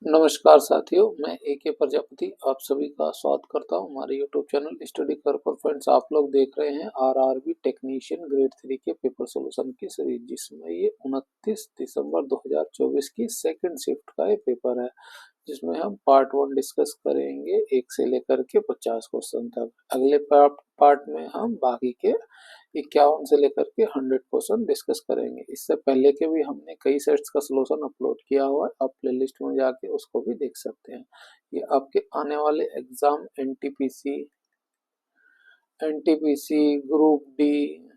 नमस्कार साथियों, मैं ए.के. प्रजापति आप सभी का स्वागत करता हूं हमारे यूट्यूब चैनल स्टडी कर पर। फ्रेंड्स, आप लोग देख रहे हैं आरआरबी टेक्नीशियन ग्रेड 3 के पेपर सॉल्यूशन की सीरीज, जिसमें ये 29 दिसंबर 2024 की सेकंड शिफ्ट का ये पेपर है, जिसमें हम पार्ट 1 डिस्कस करेंगे 1 से लेकर के 50 क्वेश्चन तक। अगले पार्ट में हम बाकी के 51 से लेकर के 100 क्वेश्चन डिस्कस करेंगे। इससे पहले के भी हमने कई सेट्स का सॉल्यूशन अपलोड किया हुआ है, आप प्लेलिस्ट में जाके उसको भी देख सकते हैं। ये आपके आने वाले एग्जाम एनटीपीसी ग्रुप डी,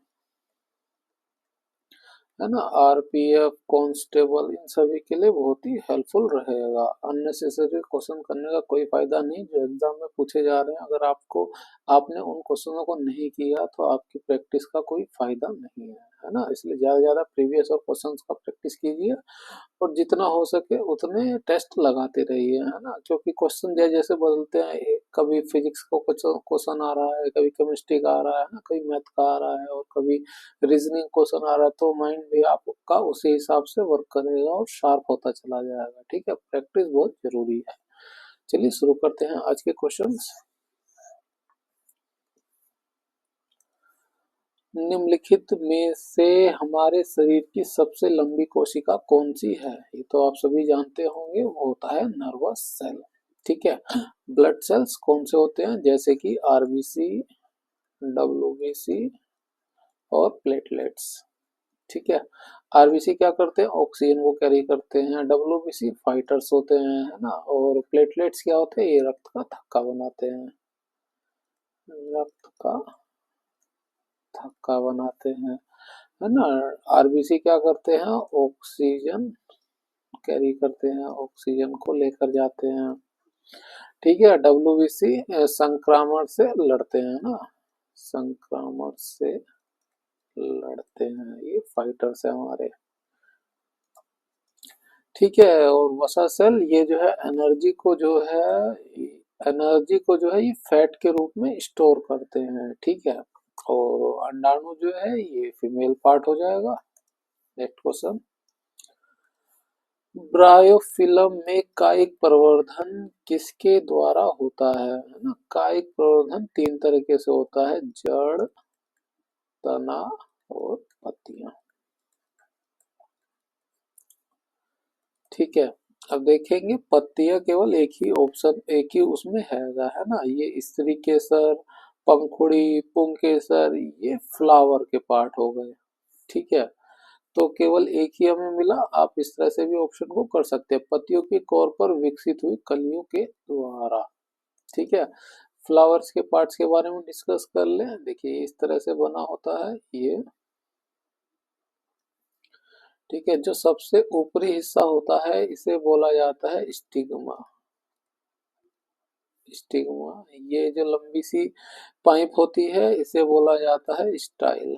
है ना, आरपीएफ कांस्टेबल, इन सभी के लिए बहुत ही हेल्पफुल रहेगा। अननेसेसरी क्वेश्चन करने का कोई फायदा नहीं जो एग्जाम में पूछे जा रहे हैं। अगर आपने उन क्वेश्चनों को नहीं किया तो आपकी प्रैक्टिस का कोई फायदा नहीं है ना। इसलिए ज्यादा से ज्यादा प्रीवियस और क्वेश्चंस का प्रैक्टिस कीजिए और जितना हो सके उतने टेस्ट लगाते रहिए, है ना। क्योंकि क्वेश्चन जैसे जैसे बदलते हैं, कभी फिजिक्स का क्वेश्चन आ रहा है, कभी केमिस्ट्री का आ रहा है ना, कभी मैथ का आ रहा है और कभी रीजनिंग क्वेश्चन आ रहा है, तो माइंड भी आपका उसी हिसाब से वर्क करेगा और शार्प होता चला जाएगा। ठीक है, प्रैक्टिस बहुत जरूरी है। चलिए शुरू करते हैं आज के क्वेश्चंस। निम्नलिखित में से हमारे शरीर की सबसे लंबी कोशिका कौन सी है? ये तो आप सभी जानते होंगे, वो होता है नर्वस सेल। ठीक है, ब्लड सेल्स कौन से होते हैं? जैसे कि आरबीसी, डब्ल्यूबीसी और प्लेटलेट्स। ठीक है, आरबीसी क्या करते हैं? ऑक्सीजन को कैरी करते हैं। डब्ल्यूबीसी फाइटर्स होते हैं, है ना। और प्लेटलेट्स क्या होते हैं? ये रक्त का थक्का बनाते हैं, रक्त का थक्का बनाते हैं, है ना। आरबीसी क्या करते हैं? ऑक्सीजन कैरी करते हैं, ऑक्सीजन को लेकर जाते हैं। ठीक है, डब्ल्यूबीसी संक्रमण से लड़ते हैं ना, संक्रमण से लड़ते हैं, ये फाइटर्स है हमारे। ठीक है, और वसा सेल ये जो है एनर्जी को जो है ये फैट के रूप में स्टोर करते हैं। ठीक है, और अंडाणु जो है ये फीमेल पार्ट हो जाएगा। नेक्स्ट क्वेश्चन, ब्रायोफिल्म में कायिक प्रवर्धन किसके द्वारा होता है ना। कायिक प्रवर्धन 3 तरीके से होता है, जड़, तना और पत्तियां। ठीक है, अब देखेंगे पत्तियां केवल एक ही उसमें है ना। ये स्त्री केसर, पंखुड़ी, पुंकेसर, ये फ्लावर के पार्ट हो गए। ठीक है, तो केवल एक ही हमें मिला। आप इस तरह से भी ऑप्शन को कर सकते हैं, पत्तियों की कोर पर विकसित हुई कलियों के द्वारा। ठीक है, फ्लावर्स के पार्ट्स के बारे में डिस्कस कर लें। देखिए इस तरह से बना होता है ये। ठीक है, जो सबसे ऊपरी हिस्सा होता है इसे बोला जाता है स्टिग्मा। स्टिग्मा, ये जो लंबी सी पाइप होती है इसे बोला जाता है स्टाइल।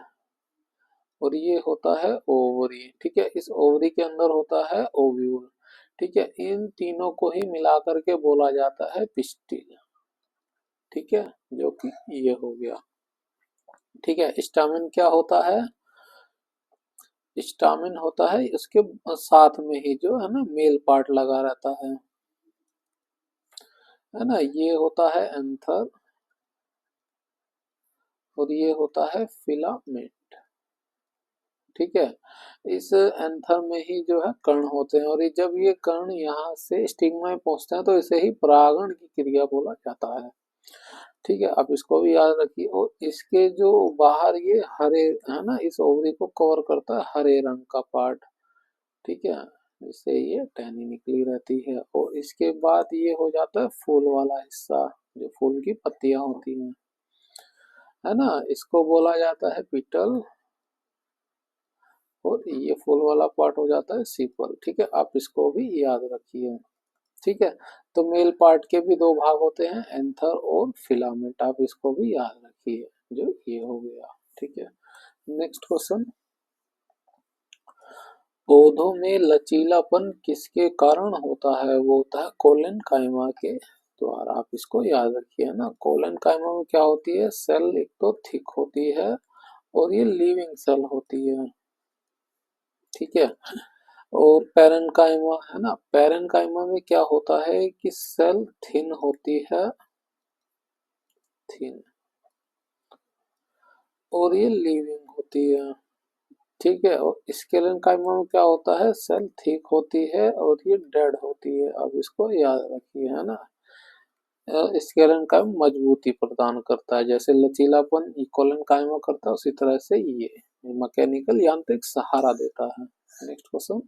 और ये होता है ओवरी। ठीक है, इस ओवरी के अंदर होता है ओव्यूल। ठीक है, इन तीनों को ही मिलाकर के बोला जाता है पिस्टिल। ठीक है, जो कि ये हो गया। ठीक है, स्टामिन क्या होता है? स्टामिन होता है इसके साथ में ही जो है ना मेल पार्ट लगा रहता है ना। ये होता है एंथर और ये होता है फिलामेंट। ठीक है, इस एंथर में ही जो है कर्ण होते हैं, और ये जब ये कर्ण यहाँ से स्टिग्मा में पहुंचते हैं तो इसे ही परागण की क्रिया बोला जाता है। ठीक है, आप इसको भी याद रखिए। और इसके जो बाहर ये हरे, है ना, इस ओवरी को कवर करता है हरे रंग का पार्ट। ठीक है, जिससे ये टहनी निकली रहती है। और इसके बाद ये हो जाता है फूल वाला हिस्सा, जो फूल की पत्तियां होती हैं, है ना। इसको बोला जाता है पिटल, और ये फूल वाला पार्ट हो जाता है सीपल। ठीक है, आप इसको भी याद रखिए। ठीक है, तो मेल पार्ट के भी दो भाग होते हैं, एंथर और फिलामेंट, आप इसको भी याद रखिए, जो ये हो गया। ठीक है, नेक्स्ट क्वेश्चन, पौधों में लचीलापन किसके कारण होता है? वो होता है कोलेन काइमा के द्वारा। आप इसको याद रखिए ना। कोलेन काइमा में क्या होती है? सेल एक तो थिक होती है और ये लिविंग सेल होती है। ठीक है, और पैरेन्काइमा है ना, पैरेन्काइमा में क्या होता है कि सेल थिन होती है, थिन, और ये लिविंग होती है। ठीक है, और स्केलेनकाइमा में क्या होता है, सेल थिक होती है और ये डेड होती है। अब इसको याद रखिए, है ना। स्केलेनकाइम मजबूती प्रदान करता है, जैसे लचीलापन इकोलेनकाइमा करता है, उसी तरह से ये मैकेनिकल यांत्रिक सहारा देता है। नेक्स्ट क्वेश्चन,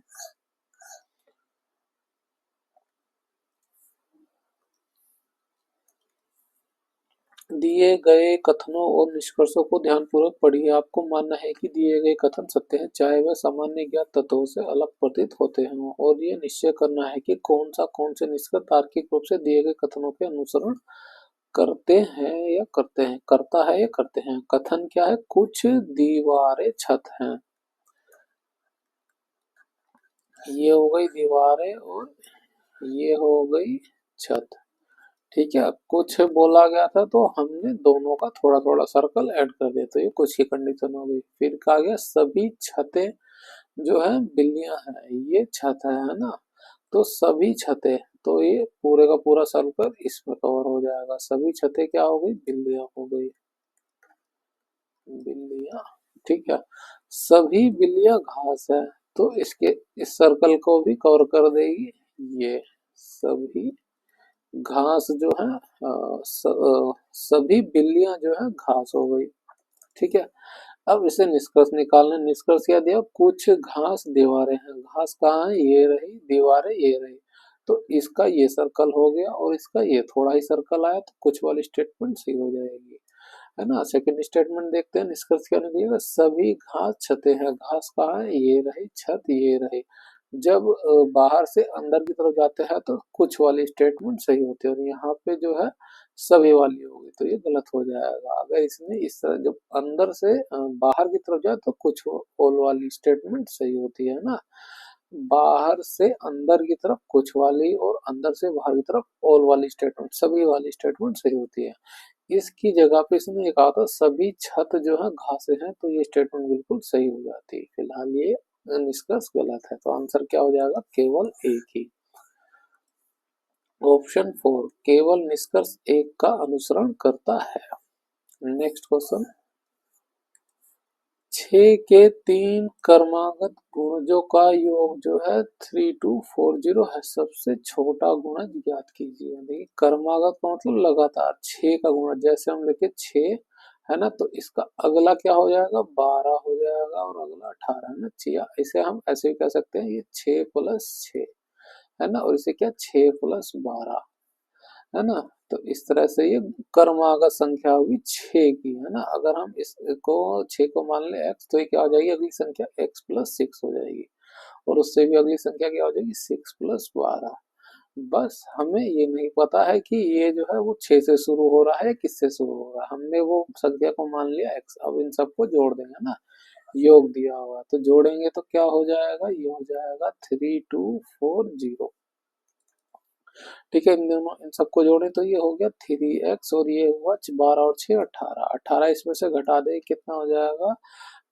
दिए गए कथनों और निष्कर्षों को ध्यानपूर्वक पढ़िए। आपको मानना है कि दिए गए कथन सत्य हैं, चाहे वह सामान्य ज्ञात तत्वों से अलग प्रतीत होते हों, और ये निश्चय करना है कि कौन से निष्कर्ष तार्किक रूप से दिए गए कथनों के अनुसरण करते हैं या करते हैं, करता है या करते हैं। कथन क्या है, कुछ दीवारें छत हैं, ये हो गई दीवारें और ये हो गई छत। ठीक है, कुछ बोला गया था तो हमने दोनों का थोड़ा थोड़ा सर्कल ऐड कर दिया, तो ये कुछ की कंडीशन हो गई। फिर कहा गया सभी छतें जो है बिल्लियां हैं, ये छत है ना, तो सभी छतें, तो ये पूरे का पूरा सर्कल इसमें कवर हो जाएगा। सभी छतें क्या हो गई, बिल्लियां हो गई, बिल्लियां। ठीक है, सभी बिल्लियां घास है, तो इसके इस सर्कल को भी कवर कर देगी ये। सभी घास जो है सभी बिल्लियां जो है घास हो गई। ठीक है, अब इसे निष्कर्ष निकालना। निष्कर्ष क्या दिया, कुछ घास दीवारें हैं, घास कहाँ है, ये रही, दीवारें ये रही, तो इसका ये सर्कल हो गया और इसका ये थोड़ा ही सर्कल आया, तो कुछ वाली स्टेटमेंट सही हो जाएगी, है ना। सेकंड स्टेटमेंट देखते हैं, निष्कर्ष क्या निकलेगा, सभी घास छतें हैं, घास कहाँ है, ये रही, छत ये रही। जब बाहर से अंदर की तरफ जाते हैं तो कुछ वाली स्टेटमेंट सही होती है, और यहाँ पे जो है सभी वाली होगी, तो ये गलत हो जाएगा। अगर इसमें इस तरह जब अंदर से बाहर की तरफ जाए तो कुछ ऑल वाली स्टेटमेंट सही होती है ना, बाहर से अंदर की तरफ कुछ वाली और अंदर से बाहर की तरफ ऑल वाली स्टेटमेंट, सभी वाली स्टेटमेंट सही होती है। इसकी जगह पे इसने ये कहा था सभी छत जो है घासे हैं, तो ये स्टेटमेंट बिल्कुल सही हो जाती। फिलहाल ये निष्कर्ष गलत है, तो आंसर क्या हो जाएगा, केवल एक ही। ऑप्शन 4 केवल निष्कर्ष एक का अनुसरण करता है। नेक्स्ट क्वेश्चन, 6 के 3 क्रमागत गुणजों का योग जो है 3240 है, सबसे छोटा गुणज ज्ञात कीजिए। देखिए क्रमागत का मतलब लगातार, 6 का गुणज, जैसे हम लिखे 6 है ना, तो इसका अगला क्या हो जाएगा, 12 हो जाएगा, और अगला 18 है ना, छिया। इसे हम ऐसे भी कह सकते हैं, ये 6 प्लस 6 है ना, और इसे क्या 6 प्लस 12 है ना। तो इस तरह से ये क्रमागत संख्या होगी 6 की, है ना। अगर हम इसको 6 को मान ले x, तो ये क्या हो जाएगी, अगली संख्या x प्लस 6 हो जाएगी, और उससे भी अगली संख्या क्या हो जाएगी, 6 प्लस 12। बस हमें ये नहीं पता है कि ये जो है वो 6 से शुरू हो रहा है, किससे शुरू हो रहा है। हमने वो संख्या को मान लिया x, अब इन सबको जोड़ देंगे ना, योग दिया हुआ, तो जोड़ेंगे तो क्या हो जाएगा, ये हो जाएगा 3240। ठीक है, इन दोनों इन सबको जोड़े तो ये हो गया 3x, और ये हुआ 12 और 6 18, 18 इसमें से घटा दे कितना हो जाएगा,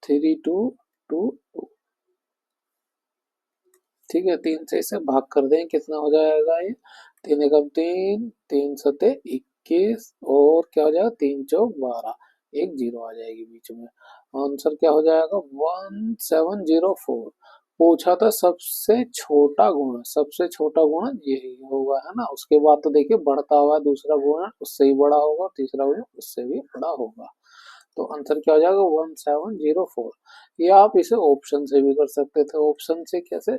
3222। ठीक है, 3 से इसे भाग कर दें कितना हो जाएगा, ये 3 एकम 3, 3 सते 21, और क्या हो जाएगा, 3 चौक 12, एक जीरो आ जाएगी बीच में। आंसर क्या हो जाएगा, 1704। पूछा था सबसे छोटा गुण, सबसे छोटा गुण यही होगा, है ना। उसके बाद तो देखिए बढ़ता हुआ दूसरा गुण उससे ही बड़ा होगा, तीसरा गुण उससे भी बड़ा होगा, तो आंसर क्या हो जाएगा, 1704। या आप इसे ऑप्शन से भी कर सकते थे। ऑप्शन से कैसे,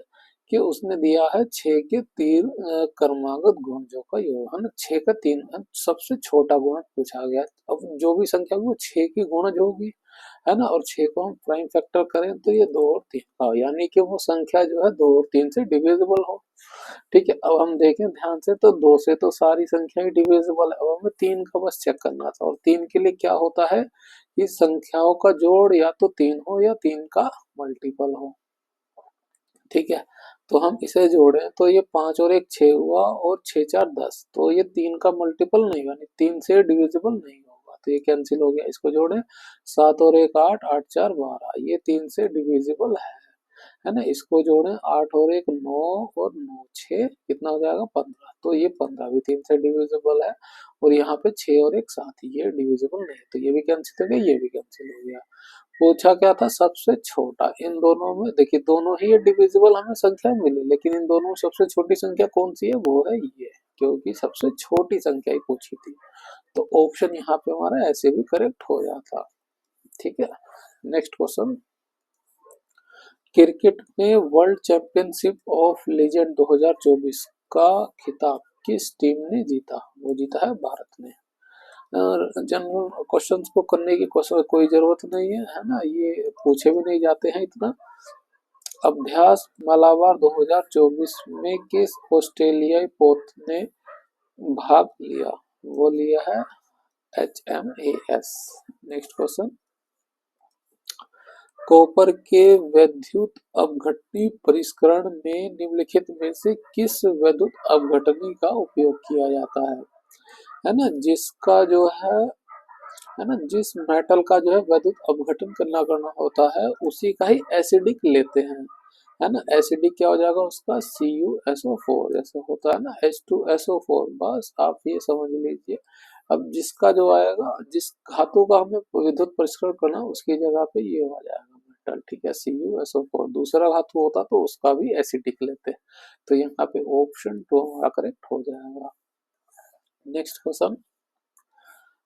कि उसने दिया है 6 के 3 क्रमागत गुणजों का योग, है ना, 6 का 3 सबसे छोटा गुणज पूछा गया। अब जो भी संख्या वो 6 की गुणज होगी, है ना, और 6 को हम प्राइम फैक्टर करें तो ये 2 और 3 का हो, यानी कि वो संख्या जो है 2 और 3 से डिविजिबल हो। ठीक है, अब हम देखें ध्यान से, तो 2 से तो सारी संख्या ही डिविजिबल है, अब हमें 3 का बस चेक करना था, और 3 के लिए क्या होता है कि संख्याओं का जोड़ या तो 3 हो या 3 का मल्टीपल हो। ठीक है, तो हम इसे जोड़ें तो ये 5 और 1 6 हुआ, और 6 4 10, तो ये 3 का मल्टीपल नहीं हुआ, 3 से डिविजिबल नहीं होगा, तो ये कैंसिल हो गया। इसको जोड़ें, 7 और 1 8, 8 4 12, ये 3 से डिविजिबल है। है ना, इसको जोड़े 8 और 1 9 और 9 6 कितना हो जाएगा 15। तो ये 15 भी 3 से डिविजिबल है और यहाँ पे 6 और 1 7, ये डिविजिबल नहीं, तो ये भी कैंसिल हो गया, ये भी कैंसिल हो गया। पूछा क्या था सबसे छोटा, इन दोनों में देखिए दोनों ही डिविजिबल हमें संख्या मिली, लेकिन इन दोनों में सबसे छोटी संख्या कौन सी है, वो है ये, क्योंकि सबसे छोटी संख्या ही पूछी थी। तो ऑप्शन यहाँ पे हमारा ऐसे भी करेक्ट हो जाता। ठीक है, नेक्स्ट क्वेश्चन, क्रिकेट में वर्ल्ड चैंपियनशिप ऑफ लीजेंड 2024 का खिताब किस टीम ने जीता, वो जीता है भारत ने। जनरल क्वेश्चंस को करने की कोई जरूरत नहीं है ना, ये पूछे भी नहीं जाते हैं इतना। अभ्यास मलाबार 2024 में किस ऑस्ट्रेलियाई पोत ने भाग लिया, वो लिया है HMAS। नेक्स्ट क्वेश्चन, कॉपर के वैद्युत अपघटनी परिष्करण में निम्नलिखित में से किस वैद्युत अपघटनी का उपयोग किया जाता है ना, जिसका जो है ना, जिस मेटल का जो है वैद्युत अपघटन करना होता है उसी का ही एसिडिक लेते हैं, है ना। एसिडिक क्या हो जाएगा उसका, CuSO4, जैसे होता है ना H2SO4, बस आप ये समझ लीजिए। अब जिसका जो आएगा, जिस धातु का हमें विद्युत परिष्करण करना उसकी जगह पे ये हो जाएगा मेटल, ठीक है, CuSO4। दूसरा धातु होता तो उसका भी एसिडिक लेते, तो यहाँ पे ऑप्शन 2 हमारा करेक्ट हो जाएगा। नेक्स्ट क्वेश्चन,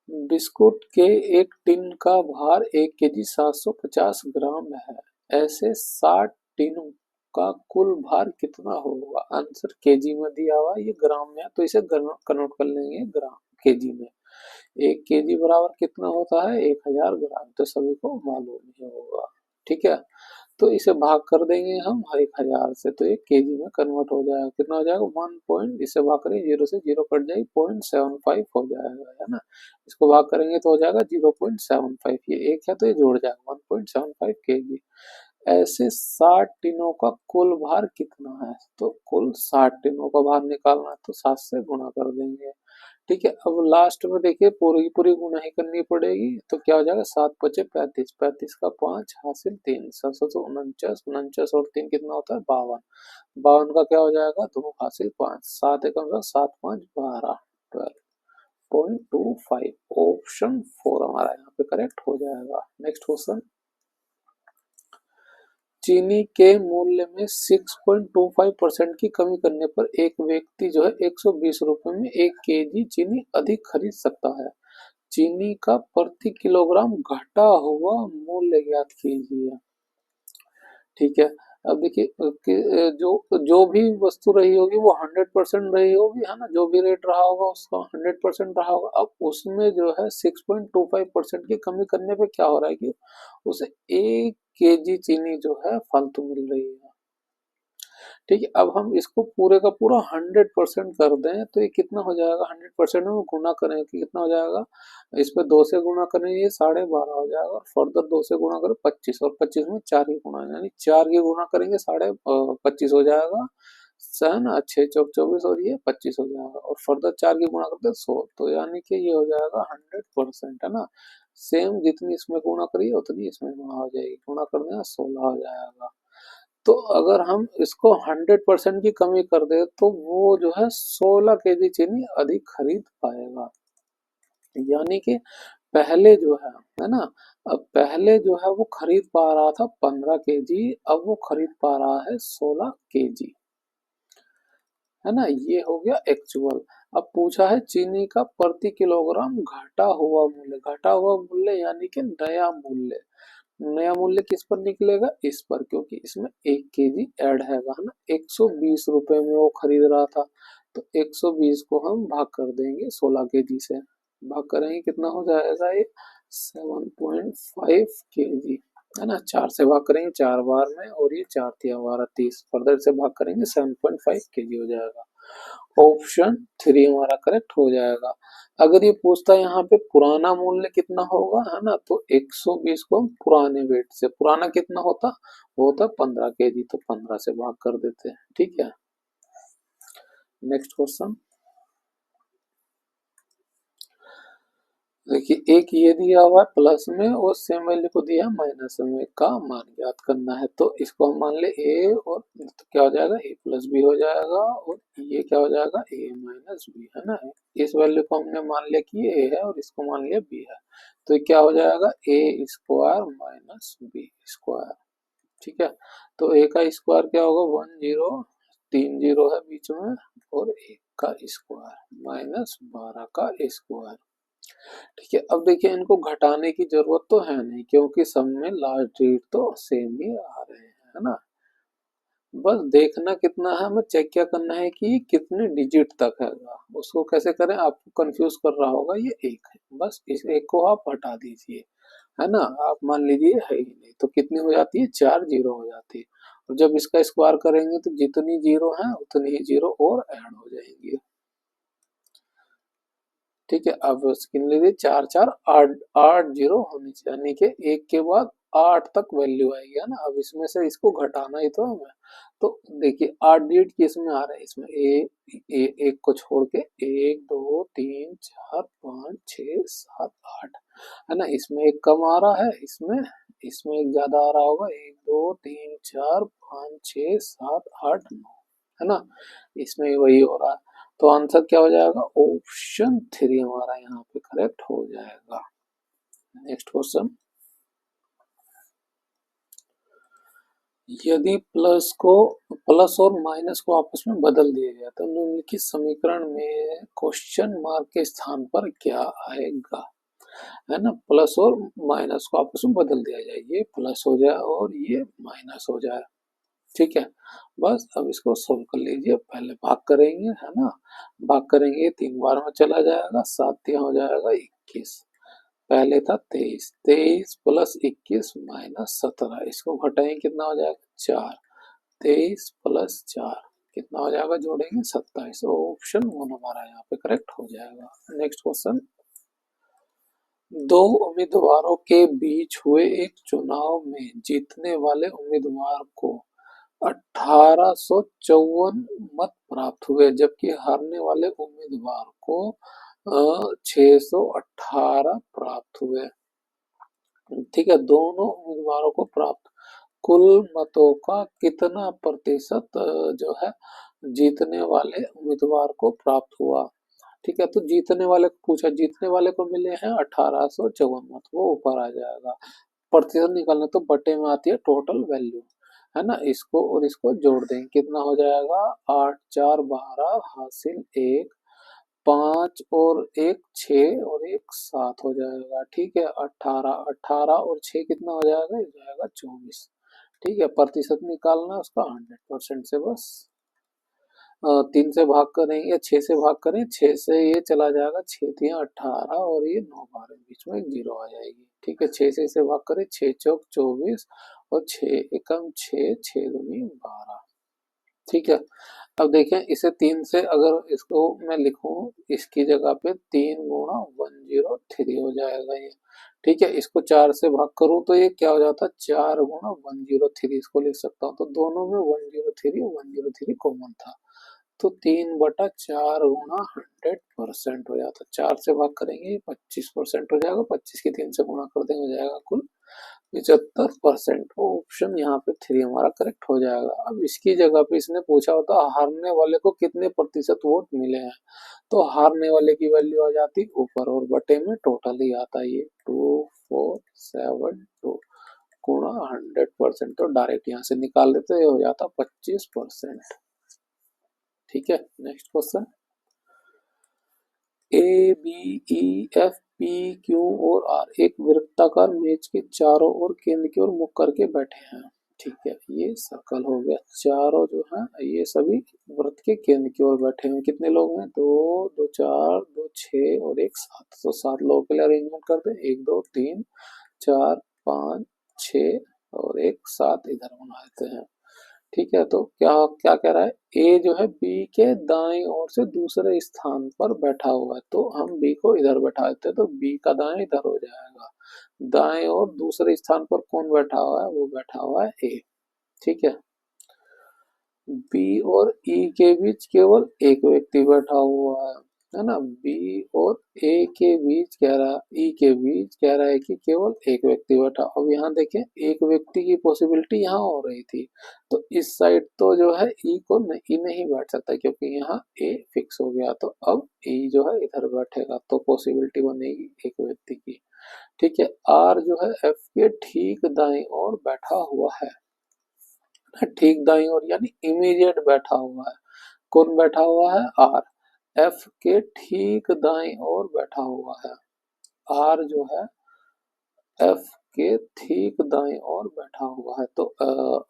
बिस्कुट के एक टिन का भार 1 केजी 750 ग्राम है, ऐसे 60 टिनों का कुल भार कितना होगा। आंसर केजी में दिया हुआ, ये ग्राम में है तो इसे कन्वर्ट कर लेंगे ग्राम केजी में। 1 केजी बराबर कितना होता है, 1000 ग्राम, तो सभी को मालूम ही होगा। ठीक है, तो इसे भाग कर देंगे हम 1000 से, तो ये केजी में कन्वर्ट हो जाएगा, कितना हो जाएगा 1 पॉइंट, इसे भाग करेंगे 0 से 0 कट जाएगी 0.75 हो जाएगा, है ना। इसको भाग करेंगे तो हो जाएगा 0.75, ये एक है तो ये जोड़ जाएगा 1.75 केजी। ऐसे 60 टिनों का कुल भार कितना है, तो कुल 60 टिनों का भार निकालना है तो 7 से गुणा कर देंगे। ठीक है, अब लास्ट में देखिए पूरी पूरी गुणा ही करनी पड़ेगी, तो क्या हो जाएगा 7 पचे 35, 35 का 5 हासिल 3, 749, 49 और 3 कितना होता है 52, 52 का क्या हो जाएगा 2 हासिल 5, 7 एकम 7 5 12, 12.25, ऑप्शन 4 हमारा यहाँ पे करेक्ट हो जाएगा। नेक्स्ट क्वेश्चन, चीनी के मूल्य में 6.25% की कमी करने पर एक व्यक्ति जो है 120 रुपए में 1 केजी चीनी अधिक खरीद सकता है। चीनी का प्रति किलोग्राम घटा हुआ मूल्य ज्ञात कीजिए। ठीक है, अब देखिए जो जो भी वस्तु रही होगी वो 100% रही होगी, है ना, जो भी रेट रहा होगा उसका 100% रहा होगा। अब उसमें जो है 6.25% की कमी करने पे क्या हो रहा है कि उसे 1 केजी चीनी जो है फालतू मिल रही है। ठीक है, अब हम इसको पूरे का पूरा 100% कर दें तो ये कितना हो जाएगा, 100% में गुना करें कि कितना हो जाएगा, इस पे 2 से गुणा करें ये 12.5 हो जाएगा, और फर्दर 2 से गुणा करें 25, और 25 में 4 की गुणा, यानी 4 की गुणा करेंगे 25 हो जाएगा, है ना, 6 चौक 24 और ये 25 हो जाएगा, और फर्दर 4 की गुणा करते 100, तो यानी कि ये हो जाएगा 100%, है ना। सेम जितनी इसमें गुणा करिए उतनी इसमें गुणा हो जाएगी, गुणा कर देना 16 हो जाएगा। तो अगर हम इसको 100% की कमी कर दे तो वो जो है 16 केजी चीनी अधिक खरीद पाएगा, यानी कि पहले जो है ना, अब पहले जो है वो खरीद पा रहा था 15 केजी, अब वो खरीद पा रहा है 16 केजी, है ना, ये हो गया एक्चुअल। अब पूछा है चीनी का प्रति किलोग्राम घटा हुआ मूल्य, घटा हुआ मूल्य यानी कि नया मूल्य, नया मूल्य किस पर निकलेगा, इस पर, क्योंकि इसमें 1 केजी ऐड है ना, 120 रुपए में वो खरीद रहा था, तो 120 को हम भाग कर देंगे 16 केजी से, भाग करेंगे कितना हो जाएगा ये 7.5 केजी, है ना। 4 से भाग करेंगे 4 बार में, और ये 4 तिया 12 30, फर्दर से भाग करेंगे 7.5 केजी हो जाएगा, ऑप्शन 3 हमारा करेक्ट हो जाएगा। अगर ये पूछता है यहाँ पे पुराना मूल्य कितना होगा, है ना, तो 120 को हम पुराने वेट से, पुराना कितना होता, वो होता 15 केजी, तो 15 से भाग कर देते हैं। ठीक है, नेक्स्ट क्वेश्चन देखिए, देखिए एक ये दिया हुआ है प्लस में और सेम वैल्यू को दिया है माइनस में, का मान ज्ञात करना है। तो इसको हम मान ले ए, और तो क्या हो जाएगा ए प्लस बी हो जाएगा, और ये क्या हो जाएगा ए माइनस बी, है ना। इस वैल्यू को हमने मान लिया कि ये ए है और इसको मान लिया बी है, तो ये क्या हो जाएगा ए स्क्वायर माइनस बी स्क्वायर। ठीक है, तो ए का स्क्वायर क्या होगा 1 0, 3 0 है बीच में, और एक का स्क्वायर माइनस 12 का स्क्वायर। ठीक है, अब देखिए इनको घटाने की जरूरत तो है नहीं क्योंकि सब में लास्ट डिजिट तो सेम ही आ रहे हैं, है ना। बस देखना कितना है, हमें चेक क्या करना है कि कितने डिजिट तक है, उसको कैसे करें, आपको कंफ्यूज कर रहा होगा। ये एक है, बस इस एक को आप हटा दीजिए, है ना। आप मान लीजिए है ही नहीं, तो कितनी हो जाती है 4 जीरो हो जाती है। और जब इसका स्क्वायर करेंगे तो जितनी जीरो है उतनी ही जीरो और ऐड हो जाएंगी। ठीक है, अब गिन लीजिए 4 4 8 8 जीरो होनी चाहिए, यानी कि एक के बाद 8 तक वैल्यू आएगी, है ना। अब इसमें से इसको घटाना ही तो हमें, तो देखिए 8 डिजिट किस में आ रहे हैं, इसमें एक को छोड़ के 1 2 3 4 5 6 7 8, है ना। इसमें एक कम आ रहा है, इसमें इसमें एक ज्यादा आ रहा होगा, 1 2 3 4 5 6 7 8 9, है ना। इसमें वही हो रहा है, तो आंसर क्या हो जाएगा, ऑप्शन 3 हमारा यहाँ पे करेक्ट हो जाएगा। नेक्स्ट क्वेश्चन, यदि प्लस और माइनस को आपस में बदल दिया गया तो निम्नलिखित समीकरण में क्वेश्चन मार्क के स्थान पर क्या आएगा, है ना। प्लस और माइनस को आपस में बदल दिया जाए, ये प्लस हो जाए और ये माइनस हो जाए। ठीक है, बस अब इसको सोल्व कर लीजिए। पहले भाग करेंगे, है ना। भाग करेंगे 3 बार में चला जाएगा, 7 3 हो जाएगा 21। पहले था 23, 23 प्लस 21 माइनस 17, इसको घटाएंगे कितना हो जाएगा 4, 23 प्लस 4 कितना हो जाएगा, जोड़ेंगे 27। ऑप्शन 1 हमारा यहाँ पे करेक्ट हो जाएगा। नेक्स्ट क्वेश्चन, दो उम्मीदवारों के बीच हुए एक चुनाव में जीतने वाले उम्मीदवार को 1854 मत प्राप्त हुए, जबकि हारने वाले उम्मीदवार को 618 प्राप्त हुए। ठीक है, दोनों उम्मीदवारों को प्राप्त कुल मतों का कितना प्रतिशत जो है जीतने वाले उम्मीदवार को प्राप्त हुआ। ठीक है, तो जीतने वाले को पूछा, जीतने वाले को मिले हैं 1854 मत, वो ऊपर आ जाएगा। प्रतिशत निकालना तो बटे में आती है टोटल वैल्यू, है ना। इसको और इसको जोड़ देंगे, कितना हो जाएगा 8 4 12 हासिल 1, 5 और 1 6 और 1 7 हो जाएगा। ठीक है, 18 18 और 6 कितना हो जाएगा, ये जाएगा 24। ठीक है, प्रतिशत निकालना उसका 100% से, बस 3 से भाग करेंगे या 6 से भाग करें, 6 से ये चला जाएगा, 6 3 18 और ये 9 12 बीच में एक जीरो आ जाएगी। ठीक है, 6 से इसे भाग करें, 6 चौक 24 और 6 एकम 6 6 दूनी 12। ठीक है, अब देखें इसे 3 से अगर इसको मैं लिखूं, इसकी जगह पे 3 गुणा 103 हो जाएगा ये। ठीक है, इसको 4 से भाग करूं तो ये क्या हो जाता है 4 गुणा 103, इसको लिख सकता हूँ। तो दोनों में 103 कॉमन था, तो 3/4 गुणा 100% हो जाता। 4 से भाग करेंगे 25% हो जाएगा, 25 की 3 से गुणा कर देंगे हो जाएगा कुल 75%। ऑप्शन यहाँ पे 3 हमारा करेक्ट हो जाएगा। अब इसकी जगह पे इसने पूछा होता हारने वाले को कितने प्रतिशत वोट मिले हैं, तो हारने वाले की वैल्यू आ जाती ऊपर और बटे में टोटल ही आता है, ये 2472 गुणा 100%, तो डायरेक्ट यहाँ से निकाल देते हो जाता 25%। ठीक है, next question, A B E F P Q और आर एक वृत्ताकार मेज के चारों ओर केंद्र की ओर मुख करके बैठे हैं। ठीक है, ये सर्कल हो गया, चारों जो है ये सभी वृत्त के केंद्र की ओर बैठे हैं। कितने लोग हैं, 2 2 4 2 6 और 1 7, तो 7 लोगों के लिए अरेंजमेंट कर दें, 1 2 3 4 5 6 और 1 7 इधर बना देते हैं। ठीक है, तो क्या क्या कह रहा है, ए जो है बी के दाएं ओर से दूसरे स्थान पर बैठा हुआ है, तो हम बी को इधर बैठा देते हैं, तो बी का दाएं इधर हो जाएगा। दाएं ओर दूसरे स्थान पर कौन बैठा हुआ है, वो बैठा हुआ है ए। ठीक है, बी और ई के बीच केवल एक व्यक्ति बैठा हुआ है, है ना। बी और ए के बीच कह रहा, ई के बीच कह रहा है कि केवल एक व्यक्ति बैठा। अब यहाँ देखें, एक व्यक्ति की पॉसिबिलिटी यहाँ हो रही थी, तो इस साइड तो जो है ई को ई नहीं बैठ सकता क्योंकि यहाँ ए फिक्स हो गया, तो अब ई जो है इधर बैठेगा, तो पॉसिबिलिटी बनेगी एक व्यक्ति की। ठीक है, आर जो है एफ के ठीक दाईं ओर बैठा हुआ है, ठीक दाईं ओर यानी इमीडिएट बैठा हुआ है। कौन बैठा हुआ है? आर। एफ के ठीक दाईं ओर बैठा हुआ है। आर जो है एफ के ठीक दाईं ओर बैठा हुआ है, तो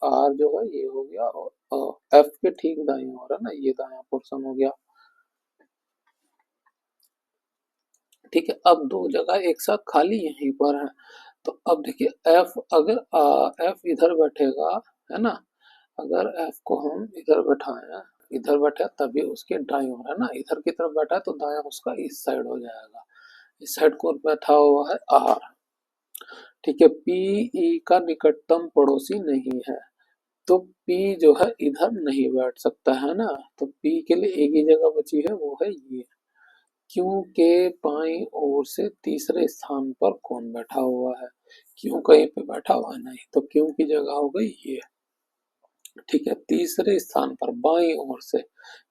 आर जो है ये हो गया, और एफ के ठीक दाईं ओर है ना, ये दायां पोर्शन हो गया। ठीक है, अब दो जगह एक साथ खाली यहीं पर है, तो अब देखिए एफ, अगर एफ इधर बैठेगा, है ना, अगर एफ को हम इधर बैठाएं, इधर बैठा तभी उसके दाईं ओर है ना, इधर की तरफ बैठा है तो दायां उसका इस साइड हो जाएगा। इस साइड कौन बैठा हुआ है? आर। ठीक है, पी ई का निकटतम पड़ोसी नहीं है, तो पी जो है इधर नहीं बैठ सकता है ना, तो पी के लिए एक ही जगह बची है, वो है ये। क्यू के बाईं ओर से तीसरे स्थान पर कौन बैठा हुआ है? क्यू कहीं पे बैठा हुआ नहीं, तो क्यू की जगह हो गई ये। ठीक है, तीसरे स्थान पर बाईं ओर से,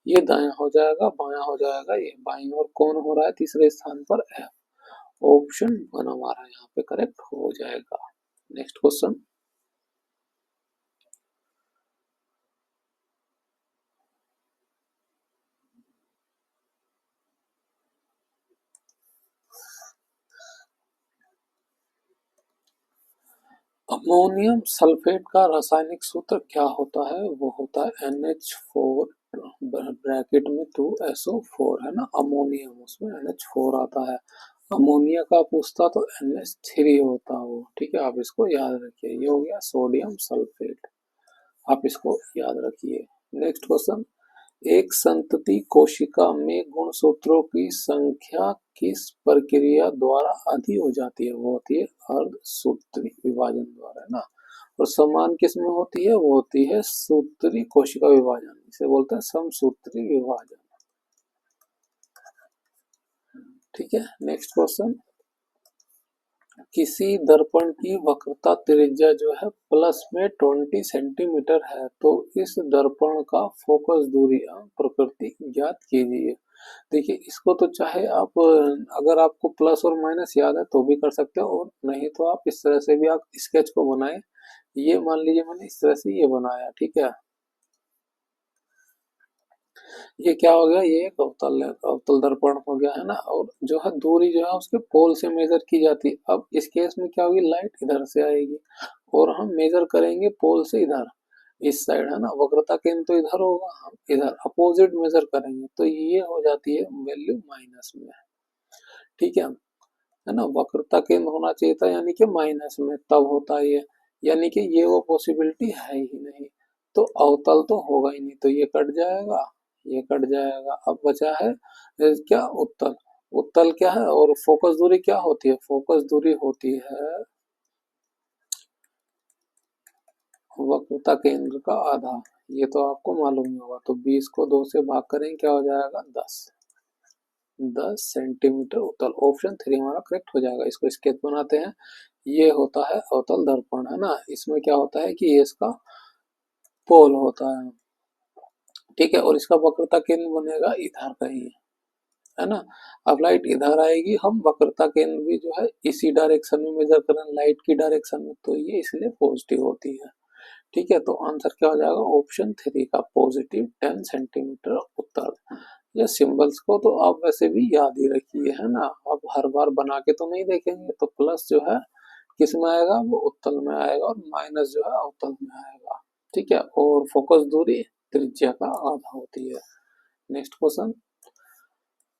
ये दायां हो जाएगा, बायां हो जाएगा, ये बाईं ओर कौन हो रहा है तीसरे स्थान पर? एफ। ऑप्शन वन हमारा यहाँ पे करेक्ट हो जाएगा। Next question. अमोनियम सल्फेट का रासायनिक सूत्र क्या होता है? वो होता है NH4 ब्रैकेट में 2SO4, है ना। अमोनियम, उसमें NH4 आता है। अमोनिया का पूछता तो NH3 होता वो। ठीक है, आप इसको याद रखिए, ये हो गया सोडियम सल्फेट, आप इसको याद रखिए। Next question. एक संतति कोशिका में गुणसूत्रों की संख्या किस प्रक्रिया द्वारा आधी हो जाती है? वो होती है अर्धसूत्री विभाजन द्वारा, है ना। और समान किस में होती है? वो होती है सूत्री कोशिका विभाजन, इसे बोलते हैं समसूत्री विभाजन। ठीक है, नेक्स्ट क्वेश्चन। किसी दर्पण की वक्रता त्रिज्या जो है प्लस में 20 सेंटीमीटर है, तो इस दर्पण का फोकस दूरी प्रकृति ज्ञात कीजिए। देखिए, इसको तो चाहे आप, अगर आपको प्लस और माइनस याद है तो भी कर सकते हो, और नहीं तो आप इस तरह से भी आप स्केच को बनाए। ये मान लीजिए मैंने इस तरह से ये बनाया, ठीक है। ये क्या हो गया? ये एक अवतल है, अवतल दर्पण हो गया, है ना। और जो है दूरी जो है उसके पोल से मेजर की जाती है। अब इस केस में क्या होगी? लाइट इधर से आएगी और हम मेजर करेंगे पोल से इधर, इस साइड, है ना। वक्रता केंद्र तो इधर होगा, हम इधर अपोजिट मेजर करेंगे, तो ये हो जाती है वैल्यू माइनस में। ठीक है ना। वक्रता केंद्र होना चाहिए था यानी कि माइनस में, तब होता है ये, यानी कि ये वो पॉसिबिलिटी है ही नहीं, तो अवतल तो होगा ही नहीं, तो ये कट जाएगा, ये कट जाएगा। अब बचा है क्या? उत्तल। उत्तल क्या है? और फोकस दूरी क्या होती है? फोकस दूरी होती है वक्रता केंद्र का आधा। ये तो आपको मालूम ही होगा, तो 20 को 2 से भाग करें, क्या हो जाएगा? 10। 10 सेंटीमीटर उत्तल। ऑप्शन 3 हमारा करेक्ट हो जाएगा। इसको स्केच बनाते हैं। ये होता है अवतल दर्पण, है ना। इसमें क्या होता है कि ये इसका पोल होता है, ठीक है, और इसका वक्रता केंद्र बनेगा इधर कहीं, है ना। अब लाइट इधर आएगी, हम वक्रता केंद्र भी जो है इसी डायरेक्शन में मेजर करें, लाइट की डायरेक्शन में, तो ये इसलिए पॉजिटिव होती है। ठीक है, तो आंसर क्या हो जाएगा? ऑप्शन 3 का पॉजिटिव 10 सेंटीमीटर उत्तर। ये सिंबल्स को तो आप वैसे भी याद ही रखिए, है ना। अब हर बार बना के तो नहीं देखेंगे, तो प्लस जो है किस में आएगा? वो उत्तल में आएगा, और माइनस जो है अवतल में आएगा। ठीक है, और फोकस दूरी त्रिज्या का आधा होती है। Next question.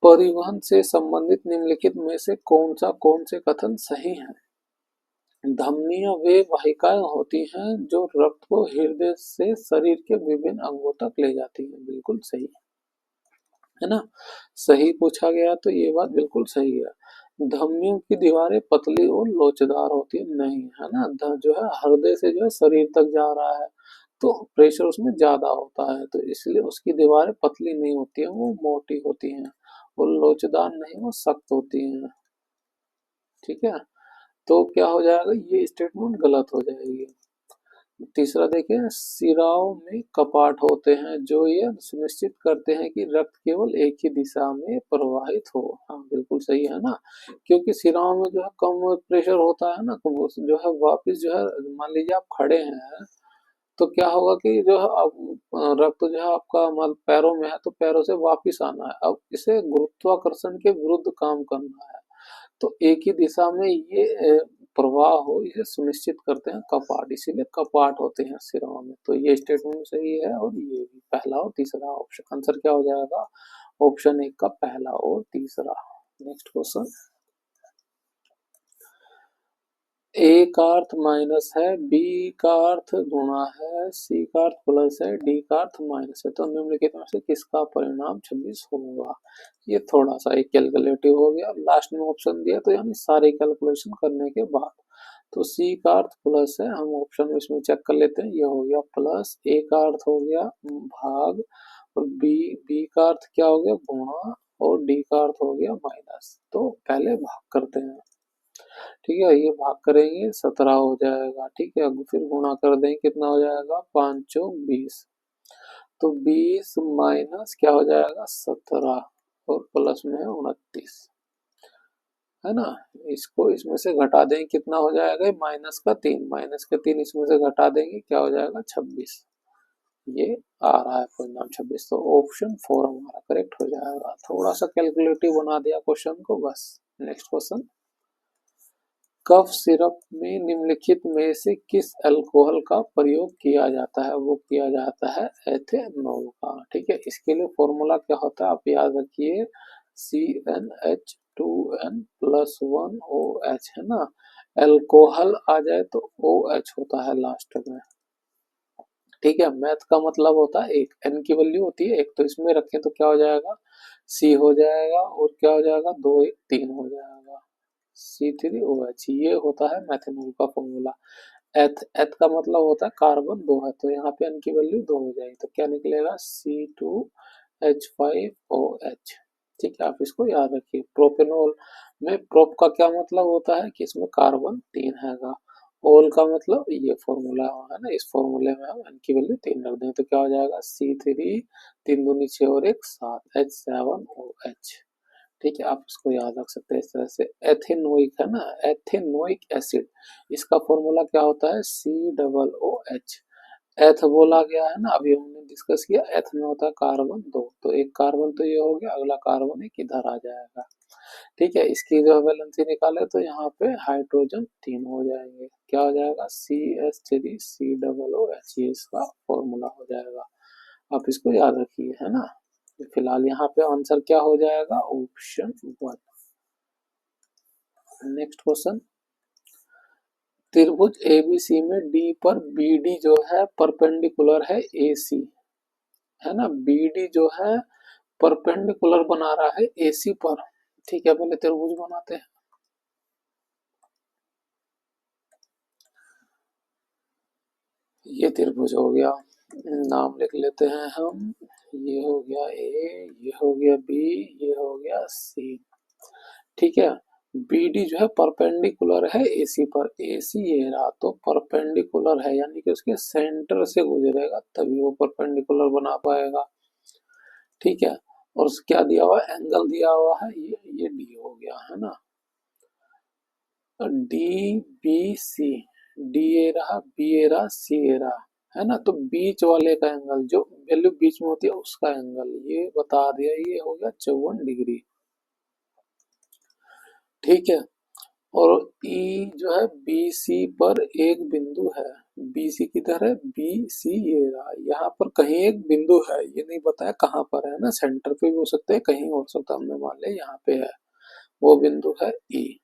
परिवहन से संबंधित निम्नलिखित में से कौन से कथन सही है? धमनियां वे वाहिकाएं होती हैं जो रक्त को हृदय से शरीर के विभिन्न अंगों तक ले जाती हैं। बिल्कुल सही है ना। सही पूछा गया तो ये बात बिल्कुल सही है। धमनियों की दीवारें पतली और लोचदार होती है नहीं, है ना। जो है हृदय से जो है शरीर तक जा रहा है, तो प्रेशर उसमें ज्यादा होता है, तो इसलिए उसकी दीवारें पतली नहीं होती है, वो मोटी होती हैं। वो लोचदार नहीं, वो सख्त होती हैं। ठीक है, तो क्या हो जाएगा, ये स्टेटमेंट गलत हो जाएगी। तीसरा देखिए, सिराओं में कपाट होते हैं जो ये सुनिश्चित करते हैं कि रक्त केवल एक ही दिशा में प्रवाहित हो। हाँ बिल्कुल सही है ना, क्योंकि सिराओं में जो है कम प्रेशर होता है ना, तो वो जो है वापस जो है, मान लीजिए आप खड़े हैं तो क्या होगा कि जो है अब रक्त जो है आपका पैरों में है तो पैरों से वापिस आना है, अब इसे गुरुत्वाकर्षण के विरुद्ध काम करना है। तो एक ही दिशा में ये प्रवाह हो, इसे सुनिश्चित करते हैं कपाट, इसीलिए कपाट होते हैं सिराओं में। तो ये स्टेटमेंट सही है, और ये भी पहला और तीसरा ऑप्शन, आंसर क्या हो जाएगा, ऑप्शन 1 का पहला और तीसरा। नेक्स्ट क्वेश्चन, ए का अर्थ माइनस है, बी का अर्थ गुणा है, सी का अर्थ प्लस है, डी का अर्थ माइनस है, तो निम्नलिखित में से किसका परिणाम 26 होगा। ये थोड़ा सा एक कैलकुलेटिव हो गया, लास्ट में ऑप्शन दिया तो यानी सारे कैलकुलेशन करने के बाद। तो सी का अर्थ प्लस है, हम ऑप्शन इसमें चेक कर लेते हैं, ये हो गया प्लस, ए का अर्थ हो गया भाग, और बी का अर्थ क्या हो गया गुणा, और डी का अर्थ हो गया माइनस। तो पहले भाग करते हैं, ठीक है, ये भाग करेंगे 17 हो जाएगा, ठीक है, फिर गुणा कर देंगे, कितना हो जाएगा, 5 चौक 20, तो 20 माइनस क्या हो जाएगा 17, और प्लस में है 29, है ना। इसको इसमें से घटा देंगे, कितना हो जाएगा, माइनस का 3, माइनस का 3 इसमें से घटा देंगे, क्या हो जाएगा 26, ये आ रहा है परिणाम 26। तो ऑप्शन 4 हमारा करेक्ट हो जाएगा, थोड़ा सा कैलकुलेटिव बना दिया क्वेश्चन को बस। नेक्स्ट क्वेश्चन, कफ सिरप में निम्नलिखित में से किस अल्कोहल का प्रयोग किया जाता है, वो किया जाता है एथेनॉल का। ठीक है, इसके लिए फॉर्मूला क्या होता है आप याद रखिए, CnH2n प्लस 1OH, है ना, अल्कोहल आ जाए तो OH होता है लास्ट में। ठीक है, मैथ का मतलब होता है एक, एन की वैल्यू होती है एक, तो इसमें रखें तो क्या हो जाएगा, सी हो जाएगा, और क्या हो जाएगा, 2 1 3 हो जाएगा, C3OH, ये होता है मैथेनॉल का फॉर्मूला। एथ एथ का मतलब होता है कार्बन 2 है, तो यहाँ पे एन की वैल्यू 2 हो जाएगी, तो क्या निकलेगा C2H5OH। ठीक है, आप इसको याद रखिए। प्रोपेनॉल में प्रोप का क्या मतलब होता है कि इसमें कार्बन 3 हैगा, ओल का मतलब ये फॉर्मूला है ना, इस फॉर्मूले में हम एन की वैल्यू 3 रख दें तो क्या हो जाएगा, C3 3 दूनी 6 और 1 7 H7OH। ठीक है, आप इसको याद रख सकते हैं इस तरह से। एथेनोइक है ना, एथेनोइक एसिड, इसका फॉर्मूला क्या होता है, COOH। एथ बोला गया है ना, अभी हमने डिस्कस किया, एथ में होता है कार्बन 2, तो एक कार्बन तो ये हो गया, अगला कार्बन एक इधर आ जाएगा। ठीक है, इसकी जो वैलेंसी निकाले तो यहाँ पे हाइड्रोजन 3 हो जाएंगे, क्या हो जाएगा, CH3COOH, ये इसका फॉर्मूला हो जाएगा। आप इसको याद रखिए, है ना। फिलहाल यहाँ पे आंसर क्या हो जाएगा, ऑप्शन 1। नेक्स्ट क्वेश्चन, त्रिभुज एबीसी में डी पर बीडी जो है परपेंडिकुलर है एसी, है ना, बीडी जो है परपेंडिकुलर बना रहा है एसी पर। ठीक है, पहले त्रिभुज बनाते हैं, ये त्रिभुज हो गया, नाम लिख लेते हैं हम, ये हो गया ए, ये हो गया बी, ये हो गया सी। ठीक है, बीडी जो है परपेंडिकुलर है एसी पर, एसी ये रहा तो परपेंडिकुलर है, यानी कि उसके सेंटर से गुजरेगा तभी वो परपेंडिकुलर बना पाएगा। ठीक है, और क्या दिया हुआ है, एंगल दिया हुआ है, ये डी हो गया, है ना, डी बी सी, डी ए रहा, बी ए रहा, सी ए रहा, है ना, तो बीच वाले का एंगल, जो वैल्यू बीच में होती है उसका एंगल ये बता दिया, ये हो गया 54 डिग्री। ठीक है, और ई जो है बी सी पर एक बिंदु है, बी सी किधर है, बी सी ये रहा, यहाँ पर कहीं एक बिंदु है, ये नहीं बताया कहाँ पर है ना, सेंटर पे भी हो सकता है, कहीं हो सकता है, हमने मान लिया यहाँ पे है, वो बिंदु है ई।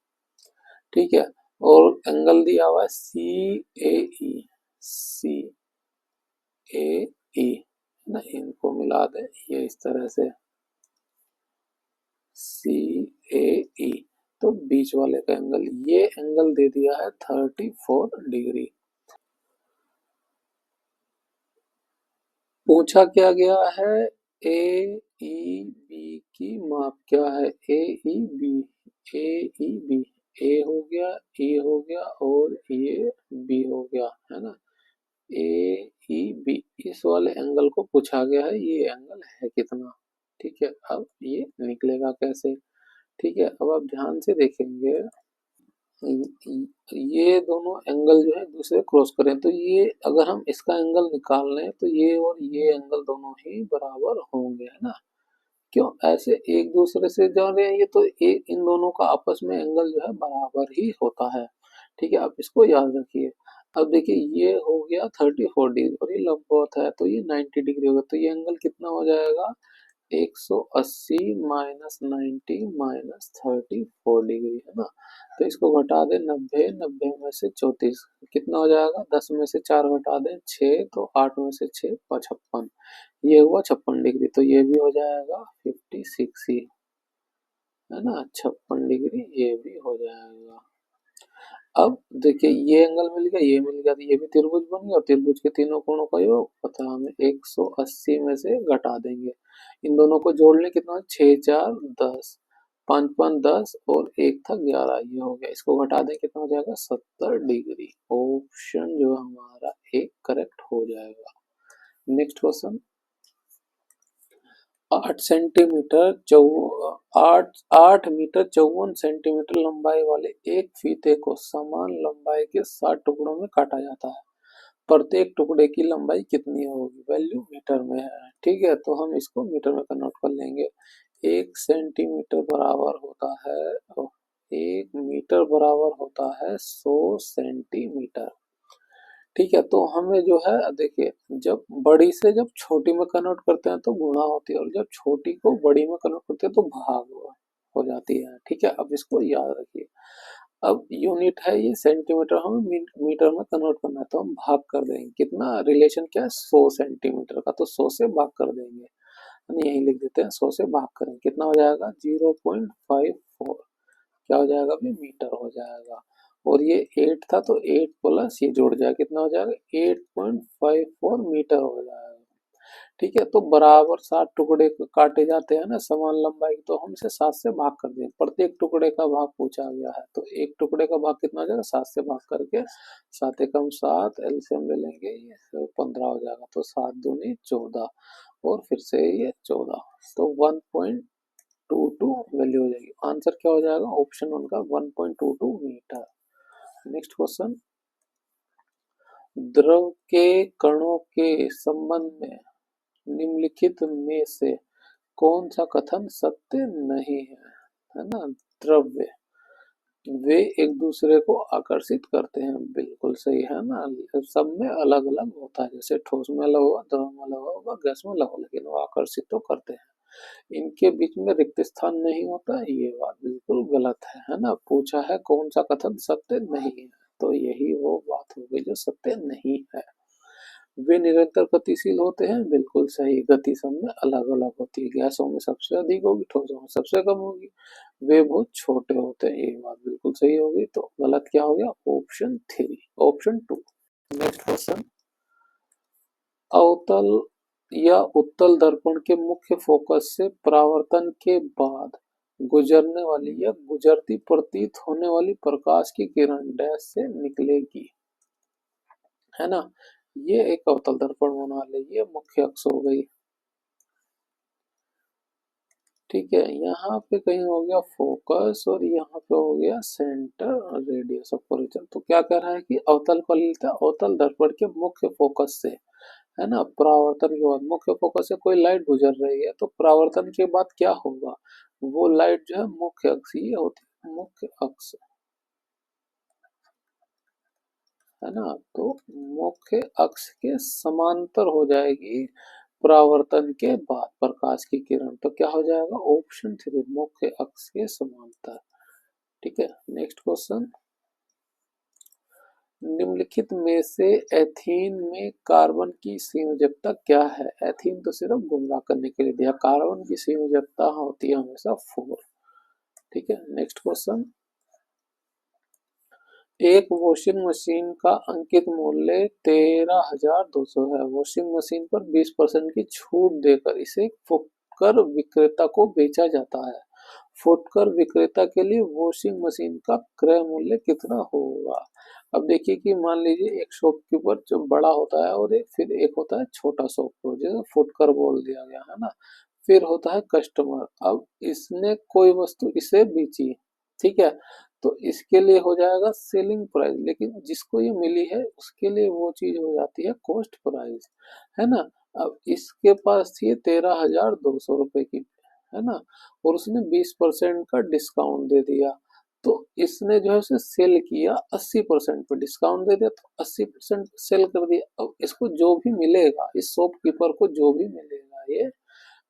ठीक है, और एंगल दिया हुआ है CAE, CAE, ना, इनको मिला दे ये इस तरह से CAE, तो बीच वाले का एंगल, ये एंगल दे दिया है 34 डिग्री। पूछा क्या गया है, ए ई बी की माप क्या है? ए ई बी, ए ई बी, ए हो गया, ई हो गया और ये बी हो गया, है ना। ए ई बी, इस वाले एंगल को पूछा गया है, ये एंगल है कितना। ठीक है, अब ये निकलेगा कैसे? ठीक है, अब आप ध्यान से देखेंगे, ये दोनों एंगल जो है दूसरे क्रॉस करें तो ये अगर हम इसका एंगल निकाल लें तो ये और ये एंगल दोनों ही बराबर होंगे, है ना। क्यों? ऐसे एक दूसरे से जा रहे हैं ये, तो एक इन दोनों का आपस में एंगल जो है बराबर ही होता है। ठीक है, आप इसको याद रखिए। अब देखिए, ये हो गया 34 डिग्री और ये लंबवत है तो ये 90 डिग्री होगा, तो ये एंगल कितना हो जाएगा? 180 माइनस 90 माइनस 34 डिग्री, है ना। तो इसको घटा दें, 90, 90 में से 34 कितना हो जाएगा? 10 में से 4 घटा दें 6, तो 8 में से 6 55, ये हुआ 56 डिग्री, तो ये भी हो जाएगा 56 ही, है ना। 56 डिग्री ये भी हो जाएगा। अब देखिए, ये एंगल मिल गया, ये मिल गया, तो ये भी त्रिभुज बन गया और त्रिभुज के तीनों कोणों का योग पता है हमें, 180 में से घटा देंगे, इन दोनों को जोड़ लें, कितना? 6 4 10, 5 5 10 और एक था 11, ये हो गया, इसको घटा दें, कितना हो जाएगा? 70 डिग्री। ऑप्शन जो हमारा एक करेक्ट हो जाएगा। नेक्स्ट क्वेश्चन, 8 मीटर 54 सेंटीमीटर लंबाई वाले एक फीते को समान लंबाई के 60 टुकड़ों में काटा जाता है। प्रत्येक टुकड़े की लंबाई कितनी होगी? वैल्यू मीटर में है। ठीक है, तो हम इसको मीटर में कन्वर्ट कर लेंगे। 1 सेंटीमीटर बराबर होता है, 1 मीटर बराबर होता है 100 सेंटीमीटर। ठीक है, तो हमें जो है देखिए, जब बड़ी से जब छोटी में कन्वर्ट करते हैं तो गुणा होती है और जब छोटी को बड़ी में कन्वर्ट करते हैं तो भाग हो जाती है। ठीक है, अब इसको याद रखिए। अब यूनिट है ये सेंटीमीटर, हमें मीटर में कन्वर्ट करना है तो हम भाग कर देंगे, कितना रिलेशन क्या है? 100 सेंटीमीटर का, तो 100 से भाग कर देंगे, हम यही लिख देते हैं, 100 से भाग करें, कितना हो जाएगा? 0.54, क्या हो जाएगा? अभी मीटर हो जाएगा। और ये 8 था तो 8 प्लस ये जुड़ जाएगा, कितना हो जाएगा? 8.54 मीटर हो जाएगा। ठीक है, तो बराबर 7 टुकड़े काटे जाते हैं ना समान लंबाई, तो हम इसे 7 से भाग कर दें, प्रत्येक टुकड़े का भाग पूछा गया है, तो एक टुकड़े का भाग कितना हो जाएगा? 7 से भाग करके, 7 एकम 7, एलसीएम ले लेंगे, ये 15 हो जाएगा, तो 7 दूनी 14 और फिर से ये 14, तो 1.22 वैल्यू हो जाएगी। आंसर क्या हो जाएगा? ऑप्शन 1 का 1.22 मीटर। नेक्स्ट क्वेश्चन, द्रव के कणों के संबंध में निम्नलिखित में से कौन सा कथन सत्य नहीं है ना। द्रव्य, वे एक दूसरे को आकर्षित करते हैं, बिल्कुल सही है ना। सब में अलग अलग होता है, जैसे ठोस में अलग होगा, द्रव में अलग होगा, गैस में अलग होगा, लेकिन वो आकर्षित तो करते हैं। इनके बीच में रिक्त स्थान नहीं होता, ये बात बिल्कुल गलत है ना। पूछा है कौन सा कथन सत्य नहीं है, तो यही वो बात होगी जो सत्य नहीं है। वे निरंतर गतिशील होते हैं, बिल्कुल सही, गति सब में अलग अलग होती है, गैसों में सबसे अधिक होगी, ठोसों में सबसे कम होगी, वे बहुत छोटे होते हैं, ये बात बिल्कुल सही होगी। तो गलत क्या हो गया? Option 3, option 2। नेक्स्ट क्वेश्चन, अवतल या उत्तल दर्पण के मुख्य फोकस से परावर्तन के बाद गुजरने वाली या गुजरती प्रतीत होने वाली प्रकाश की किरण डैश से निकलेगी, है ना। ये एक अवतल दर्पण बना ले, ये मुख्य अक्ष हो गई। ठीक है, यहाँ पे कहीं हो गया फोकस और यहाँ पे हो गया सेंटर रेडियस ऑफ कर्वेचर। तो क्या कह रहा है कि अवतल को लेता है अवतल दर्पण के मुख्य फोकस से, है ना, परावर्तन के बाद मुख्य फोकस से कोई लाइट गुजर रही है तो परावर्तन के बाद क्या होगा? वो लाइट जो है मुख्य अक्ष, ये होती है मुख्य अक्ष, है ना। तो मुख्य अक्ष के समांतर हो जाएगी परावर्तन के बाद प्रकाश की किरण, तो क्या हो जाएगा? ऑप्शन 3, मुख्य अक्ष के समांतर। ठीक है, नेक्स्ट क्वेश्चन, निम्नलिखित में से एथीन में कार्बन की संयोजकता क्या है? एथीन तो सिर्फ गुमराह करने के लिए दिया, कार्बन की संयोजकता होती है हमेशा 4। ठीक है, नेक्स्ट क्वेश्चन, एक वॉशिंग मशीन का अंकित मूल्य 13,200 है। वॉशिंग मशीन पर 20% की छूट देकर इसे फुटकर विक्रेता को बेचा जाता है। फुटकर विक्रेता के लिए वॉशिंग मशीन का क्रय मूल्य कितना होगा? अब देखिए कि मान लीजिए एक शॉपकीपर जो बड़ा होता है और फिर एक होता है छोटा शॉपकीपर, जैसे फुटकर बोल दिया गया है ना। फिर होता है कस्टमर। अब इसने कोई वस्तु इसे बेची, ठीक है, तो इसके लिए हो जाएगा सेलिंग प्राइस, लेकिन जिसको ये मिली है उसके लिए वो चीज हो जाती है कॉस्ट प्राइस, है ना। अब इसके पास थी 13,200 रुपए की, है ना, और उसने 20% का डिस्काउंट दे दिया, तो इसने जो है उसे सेल किया 80% पे, डिस्काउंट दे दिया तो 80% सेल कर दिया। अब इसको जो भी मिलेगा, इस शॉपकीपर को जो भी मिलेगा ये,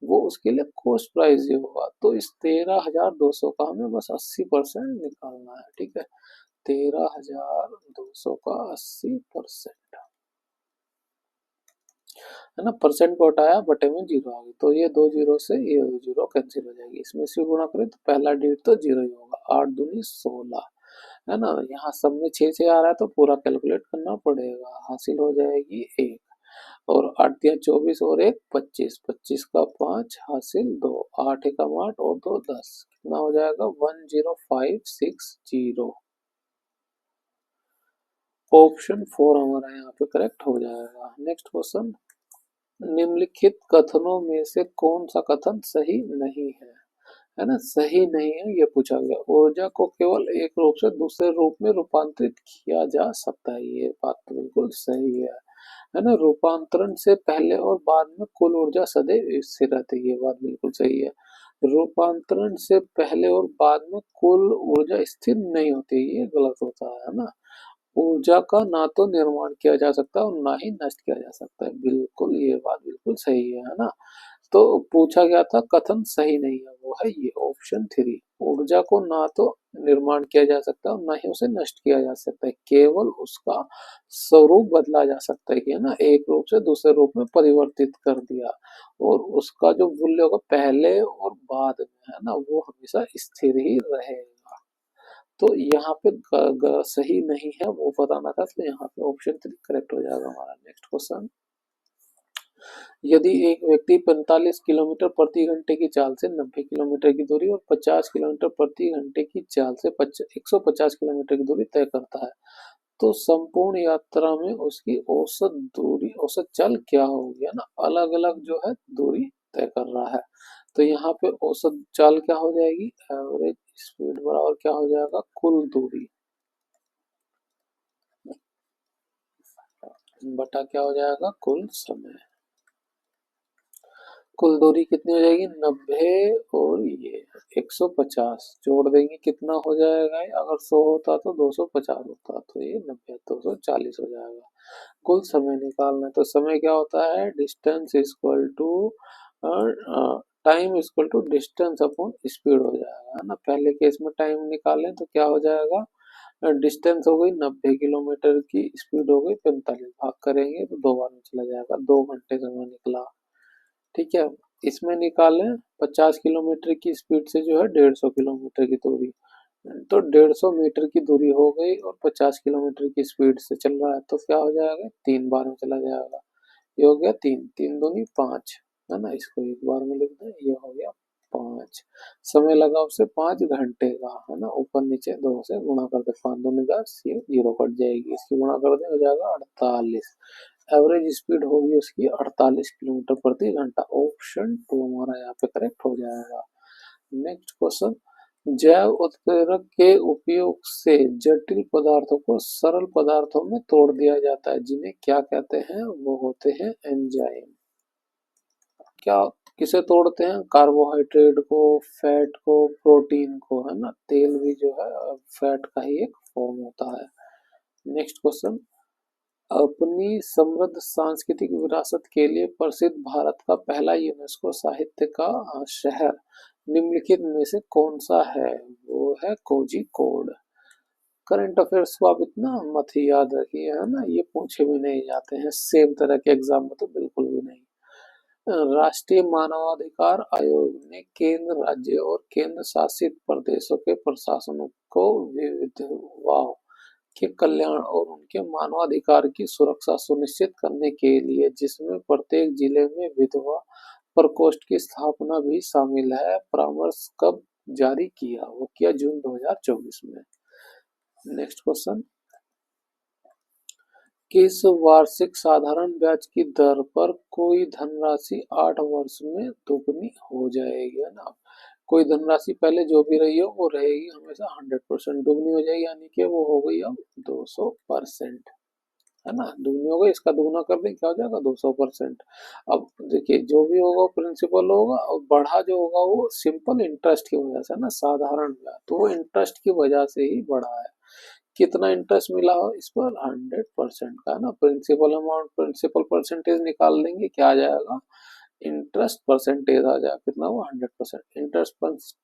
वो उसके लिए कॉस्ट प्राइस ही होगा। तो इस 13,200 का हमें बस 80% निकालना है, ठीक है। 13,200 का 80%, है ना, परसेंट को हटाया बटे में जीरो आ गई, तो ये दो जीरो से ये दो जीरो कैंसिल हो जाएगी। इसमें से गुणा करें तो पहला डिजिट तो जीरो ही होगा, 8 दूनी 16, है ना। यहाँ सब में 6 आ रहा है तो पूरा कैलकुलेट करना पड़ेगा। हासिल हो जाएगी 1, और 8 दिया 24 और 1 25, 25 का 5 हासिल 2, 8 एकम 8 और 2 10, कितना हो जाएगा 10560। ऑप्शन 4 हमारा यहाँ पे करेक्ट हो जाएगा। नेक्स्ट क्वेश्चन, निम्नलिखित कथनों में से कौन सा कथन सही नहीं है ना, सही नहीं है ये पूछा गया। ऊर्जा को केवल एक रूप से दूसरे रूप में रूपांतरित किया जा सकता है, ये बात तो बिल्कुल सही है ना। रूपांतरण से पहले और बाद में कुल ऊर्जा सदैव स्थिर रहती है, ये बात बिल्कुल सही है। रूपांतरण से पहले और बाद में कुल ऊर्जा स्थिर नहीं होती, ये गलत होता है ना। ऊर्जा का ना तो निर्माण किया जा सकता है और ना ही नष्ट किया जा सकता है, बिल्कुल ये बात बिल्कुल सही है ना। तो पूछा गया था कथन सही नहीं है, वो है ये ऑप्शन 3। ऊर्जा को ना तो निर्माण किया जा सकता और ना ही उसे नष्ट किया जा सकता है, केवल उसका स्वरूप बदला जा सकता है कि, है ना, एक रूप से दूसरे रूप में परिवर्तित कर दिया, और उसका जो मूल्य होगा पहले और बाद में, है ना, वो हमेशा स्थिर ही रहेगा। तो यहाँ पे सही नहीं है वो बताना था, तो यहाँ पे ऑप्शन 3 करेक्ट हो जाएगा हमारा। नेक्स्ट क्वेश्चन, यदि एक व्यक्ति 45 किलोमीटर प्रति घंटे की चाल से 90 किलोमीटर की दूरी और 50 किलोमीटर प्रति घंटे की चाल से 150 किलोमीटर की दूरी तय करता है, तो संपूर्ण यात्रा में उसकी औसत दूरी, औसत चाल क्या होगी, है ना। अलग अलग जो है दूरी तय कर रहा है, तो यहाँ पे औसत चाल क्या हो जाएगी, एवरेज स्पीड बराबर क्या हो जाएगा, कुल दूरी बटा क्या हो जाएगा, कुल समय। कुल दूरी कितनी हो जाएगी, 90 और ये 150 जोड़ देंगे कितना हो जाएगा, अगर 100 होता तो 250 होता, तो ये 90 240 हो जाएगा। कुल समय निकालना है, तो समय क्या होता है, distance equal to time equal to distance upon speed हो जाएगा, है ना। पहले केस में टाइम निकालें तो क्या हो जाएगा, डिस्टेंस हो गई 90 किलोमीटर की, स्पीड हो गई 45, भाग करेंगे तो 2 बार में चला जाएगा, 2 घंटे समय निकला, ठीक है। इसमें निकालें 50 किलोमीटर की स्पीड से जो है 150 किलोमीटर की दूरी, तो 150 मीटर की दूरी हो गई और 50 किलोमीटर की स्पीड से चल रहा है, तो क्या हो जाएगा, 3 बार में चला जाएगा, ये हो गया 3, 3 दूनी 5, है ना, इसको एक बार में लिख दें, ये हो गया 5। समय लगा उसे 5 घंटे का, है ना, ऊपर नीचे 2 से गुणा कर दे, 5 दूनी 10, ये 0 कट जाएगी, इसकी गुणा कर दे हो जाएगा 48। एवरेज स्पीड होगी उसकी 48 किलोमीटर प्रति घंटा। ऑप्शन 2 हमारा यहाँ पे करेक्ट हो जाएगा। नेक्स्ट क्वेश्चन, जैव उत्प्रेरक के उपयोग से जटिल पदार्थों को सरल पदार्थों में तोड़ दिया जाता है, जिन्हें क्या कहते हैं, वो होते हैं एंजाइम। क्या किसे तोड़ते हैं, कार्बोहाइड्रेट को, फैट को, प्रोटीन को, है ना, तेल भी जो है फैट का ही एक फॉर्म होता है। नेक्स्ट क्वेश्चन, अपनी समृद्ध सांस्कृतिक विरासत के लिए प्रसिद्ध भारत का पहला यूनेस्को साहित्य का शहर निम्नलिखित में से कौन सा है, वो है कोझिकोड। करंट अफेयर्स को आप इतना मत ही याद रखिए, है ना, ये पूछे भी नहीं जाते हैं सेम तरह के एग्जाम में, तो बिल्कुल भी नहीं। राष्ट्रीय मानवाधिकार आयोग ने केंद्र, राज्य और केंद्र शासित प्रदेशों के प्रशासनों को विधवाओं के कल्याण और उनके मानवाधिकार की सुरक्षा सुनिश्चित करने के लिए, जिसमें प्रत्येक जिले में विधवा प्रकोष्ठ की स्थापना भी शामिल है। परामर्श कब जारी किया? वो किया जून 2024 में। नेक्स्ट क्वेश्चन, किस वार्षिक साधारण ब्याज की दर पर कोई धनराशि 8 वर्ष में दोगुनी हो जाएगी? है ना, कोई धनराशि पहले जो भी रही हो वो रहेगी हमेशा 100%, दुगनी हो जाएगी, यानी कि वो हो गई अब 200%। है ना, दुगनी हो गई, इसका दुगना कर दें क्या हो जाएगा 200%। अब देखिए जो भी होगा प्रिंसिपल होगा, और बढ़ा जो होगा वो सिंपल इंटरेस्ट की वजह से ना, साधारण ब्याज, तो वो इंटरेस्ट की वजह से ही बढ़ा है। कितना इंटरेस्ट मिला हो इस पर? 100% का। है ना, प्रिंसिपल अमाउंट, प्रिंसिपल परसेंटेज निकाल देंगे, क्या आ जाएगा? इंटरेस्ट परसेंटेज आ जाएगा, कितना हुआ? 100%। इंटरेस्ट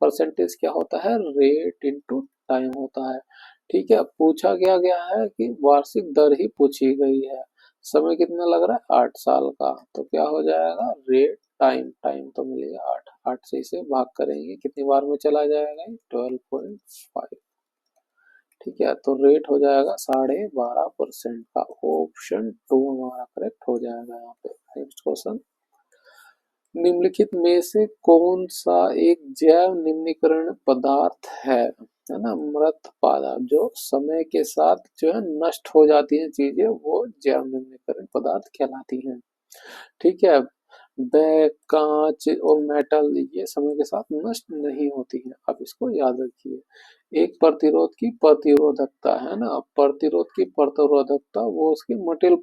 परसेंटेज क्या होता है? रेट इंटू टाइम होता है। ठीक है, पूछा क्या गया है कि वार्षिक दर ही पूछी गई है। समय कितना लग रहा है? 8 साल का, तो क्या हो जाएगा? रेट टाइम, टाइम तो मिलेगा 8, 8 से इसे भाग करेंगे, कितनी बार में चला जाएगा? 12.5। ठीक है, तो रेट हो जाएगा 12.5% का। ऑप्शन 2 हमारा करेक्ट हो जाएगा यहाँ पे। नेक्स्ट क्वेश्चन, निम्नलिखित में से कौन सा एक जैव निम्नीकरण पदार्थ है ना, मृत पदार्थ, जो समय के साथ जो है नष्ट हो जाती है चीजें, वो जैव निम्नीकरण पदार्थ कहलाती हैं। ठीक है, बैग, कांच और मेटल ये समय के साथ नष्ट नहीं होती है, आप इसको याद रखिए। एक प्रतिरोध की प्रतिरोधकता, है ना, प्रतिरोध की प्रतिरोधकता वो उसकी मटेरियल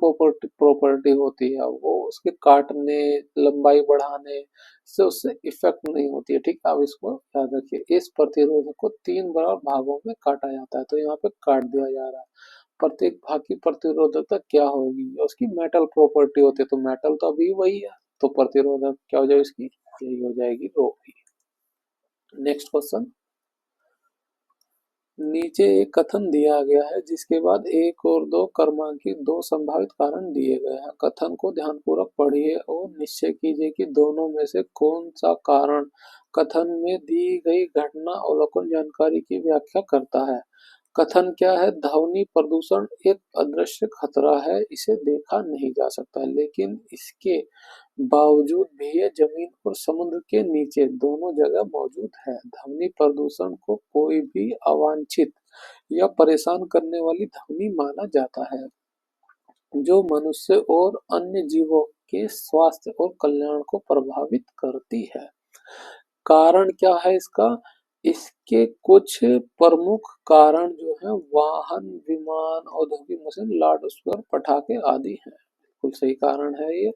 प्रॉपर्टी होती है, वो उसके काटने, लंबाई बढ़ाने से उससे इफेक्ट नहीं होती है। ठीक है, आप इसको याद रखिए। इस प्रतिरोधक को 3 बराबर भागों में काटा जाता है, तो यहाँ पे काट दिया जा रहा है। प्रत्येक भाग की प्रतिरोधकता क्या होगी? उसकी मेटल प्रॉपर्टी होती है, तो मेटल तो अभी वही है, तो प्रतिरोधक क्या हो जाएगी इसकी? यही हो जाएगी रो भी। नेक्स्ट क्वेश्चन, नीचे एक कथन दिया गया है जिसके बाद एक और दो क्रमांकित दो संभावित कारण दिए गए हैं। कथन को ध्यानपूर्वक पढ़िए और निश्चय कीजिए कि दोनों में से कौन सा कारण कथन में दी गई घटना अवलोकन जानकारी की व्याख्या करता है। कथन क्या है? ध्वनि प्रदूषण एक अदृश्य खतरा है, इसे देखा नहीं जा सकता, लेकिन इसके बावजूद भी यह जमीन और समुद्र के नीचे दोनों जगह मौजूद है। ध्वनि प्रदूषण को कोई भी अवांछित या परेशान करने वाली ध्वनि माना जाता है जो मनुष्य और अन्य जीवों के स्वास्थ्य और कल्याण को प्रभावित करती है। कारण क्या है इसका? इसके कुछ प्रमुख कारण जो है वाहन, विमान, औद्योगिक मशीन, लाउड स्पीकर, पटाखे आदि हैं। बिल्कुल सही कारण है ये।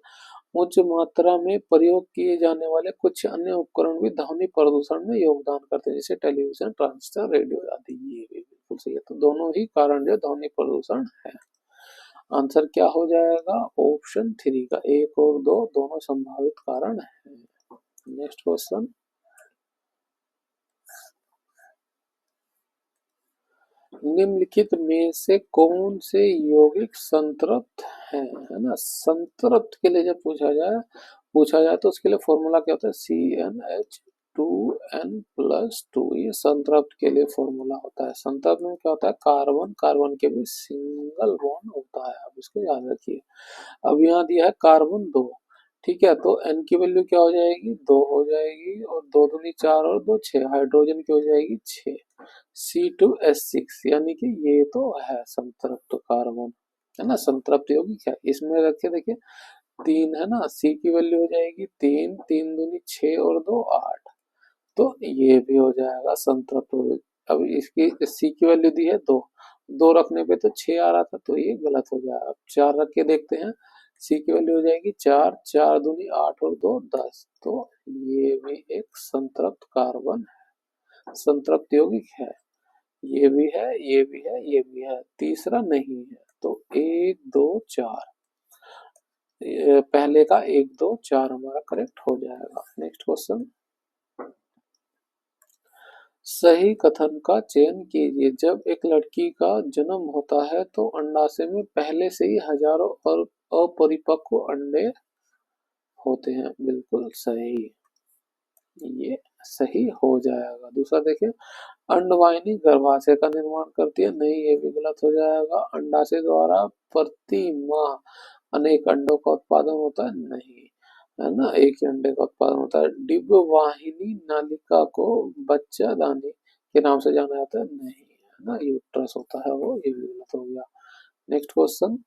उच्च मात्रा में प्रयोग किए जाने वाले कुछ अन्य उपकरण भी ध्वनि प्रदूषण में योगदान करते हैं, जैसे टेलीविजन, ट्रांजिस्टर, रेडियो आदि। ये भी बिल्कुल सही है, तो दोनों ही कारण जो ध्वनि प्रदूषण है। आंसर क्या हो जाएगा? ऑप्शन 3 का 1 और 2 दोनों संभावित कारण है। नेक्स्ट क्वेश्चन, निम्नलिखित में से कौन से यौगिक संतृप्त है ना, संतृप्त के लिए जब पूछा जाए तो उसके लिए फॉर्मूला क्या होता है? CnH2n+2, ये संतृप्त के लिए फॉर्मूला होता है। संतृप्त में क्या होता है? कार्बन, कार्बन के भी सिंगल बॉन्ड होता है, आप इसको याद रखिए। अब यहाँ दिया है कार्बन 2, ठीक है, तो n की वैल्यू क्या हो जाएगी? 2 हो जाएगी, और 2 दूनी 4 और 2 6, हाइड्रोजन की हो जाएगी 6, C2H6, यानी कि ये तो है संतृप्त कार्बन, है ना, संतृप्त यौगिक है। इसमें रखे देखिए 3 है ना, C की वैल्यू हो जाएगी 3, 3 दूनी 6 और 2 8, तो ये भी हो जाएगा संतृप्त यौगिक। अब इसकी C की वैल्यू दी है 2, 2 रखने पे तो 6 आ रहा था, तो ये गलत हो जाएगा। अब 4 रख के देखते हैं, C की वैल्यू हो जाएगी 4, 4 दूनी 8 और 2 10, तो ये भी एक संतृप्त कार्बन है, संतृप्त यौगिक है। ये भी है, ये भी है, ये भी है, तीसरा नहीं है, तो 1 2 4, पहले का 1 2 4 हमारा करेक्ट हो जाएगा। नेक्स्ट क्वेश्चन, सही कथन का चयन कीजिए। जब एक लड़की का जन्म होता है तो अंडाशय में पहले से ही हजारों और अपरिपक्व अंडे होते हैं। बिल्कुल सही, ये सही हो जाएगा। दूसरा देखिए, अंडवाहिनी गर्भाशय का निर्माण करती है, नहीं, ये भी गलत हो जाएगा। अंडाशय द्वारा प्रति माह अनेक अंडों का उत्पादन होता है, नहीं। है ना, एक ही अंडे का उत्पादन होता है। डिंबवाहिनी नालिका को बच्चा दानी के नाम से जाना जाता है, नहीं, है ना, यूट्रस होता है वो, ये भी गलत हो गया। नेक्स्ट क्वेश्चन,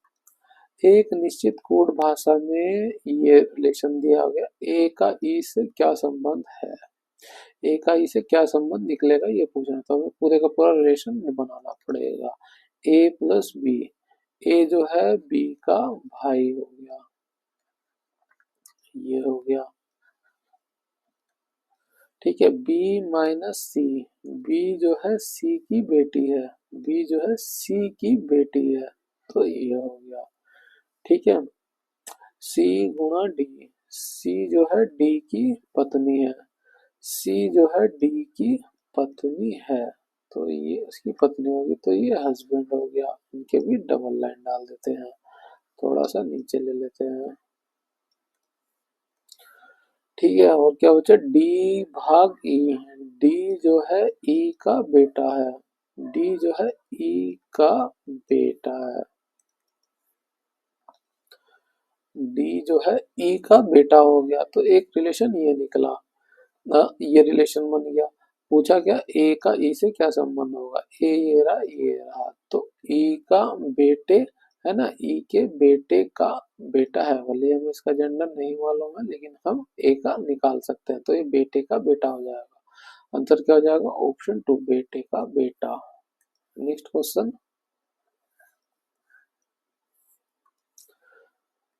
एक निश्चित कोड भाषा में ये रिलेशन दिया गया, ए का ई से क्या संबंध है, ए का ई से क्या संबंध निकलेगा ये पूछना, तो हमें पूरे का पूरा रिलेशन बनाना पड़ेगा। ए प्लस बी, ए जो है बी का भाई हो गया, ये हो गया, ठीक है। बी माइनस सी, बी जो है सी की बेटी है, बी जो है सी की बेटी है, तो ये हो गया, ठीक है। सी गुणा डी, सी जो है डी की पत्नी है, सी जो है डी की पत्नी है, तो ये उसकी पत्नी होगी, तो ये हस्बैंड हो गया। इनके भी डबल लाइन डाल देते हैं, थोड़ा सा नीचे ले लेते हैं, ठीक है। और क्या बचा, डी भाग ई, डी जो है ई का बेटा है, डी जो है ई का बेटा है, डी जो है ई का बेटा हो गया, तो एक रिलेशन ये निकला, ये रिलेशन बन गया। पूछा क्या, ए का ई से क्या संबंध होगा, ए ये रहा, तो ई का बेटे, है ना, ई के बेटे का बेटा है, भले हमें इसका जेंडर नहीं मालूम है, लेकिन हम ए का निकाल सकते हैं, तो ये बेटे का बेटा हो जाएगा। आंसर क्या हो जाएगा, ऑप्शन टू, बेटे का बेटा। नेक्स्ट क्वेश्चन,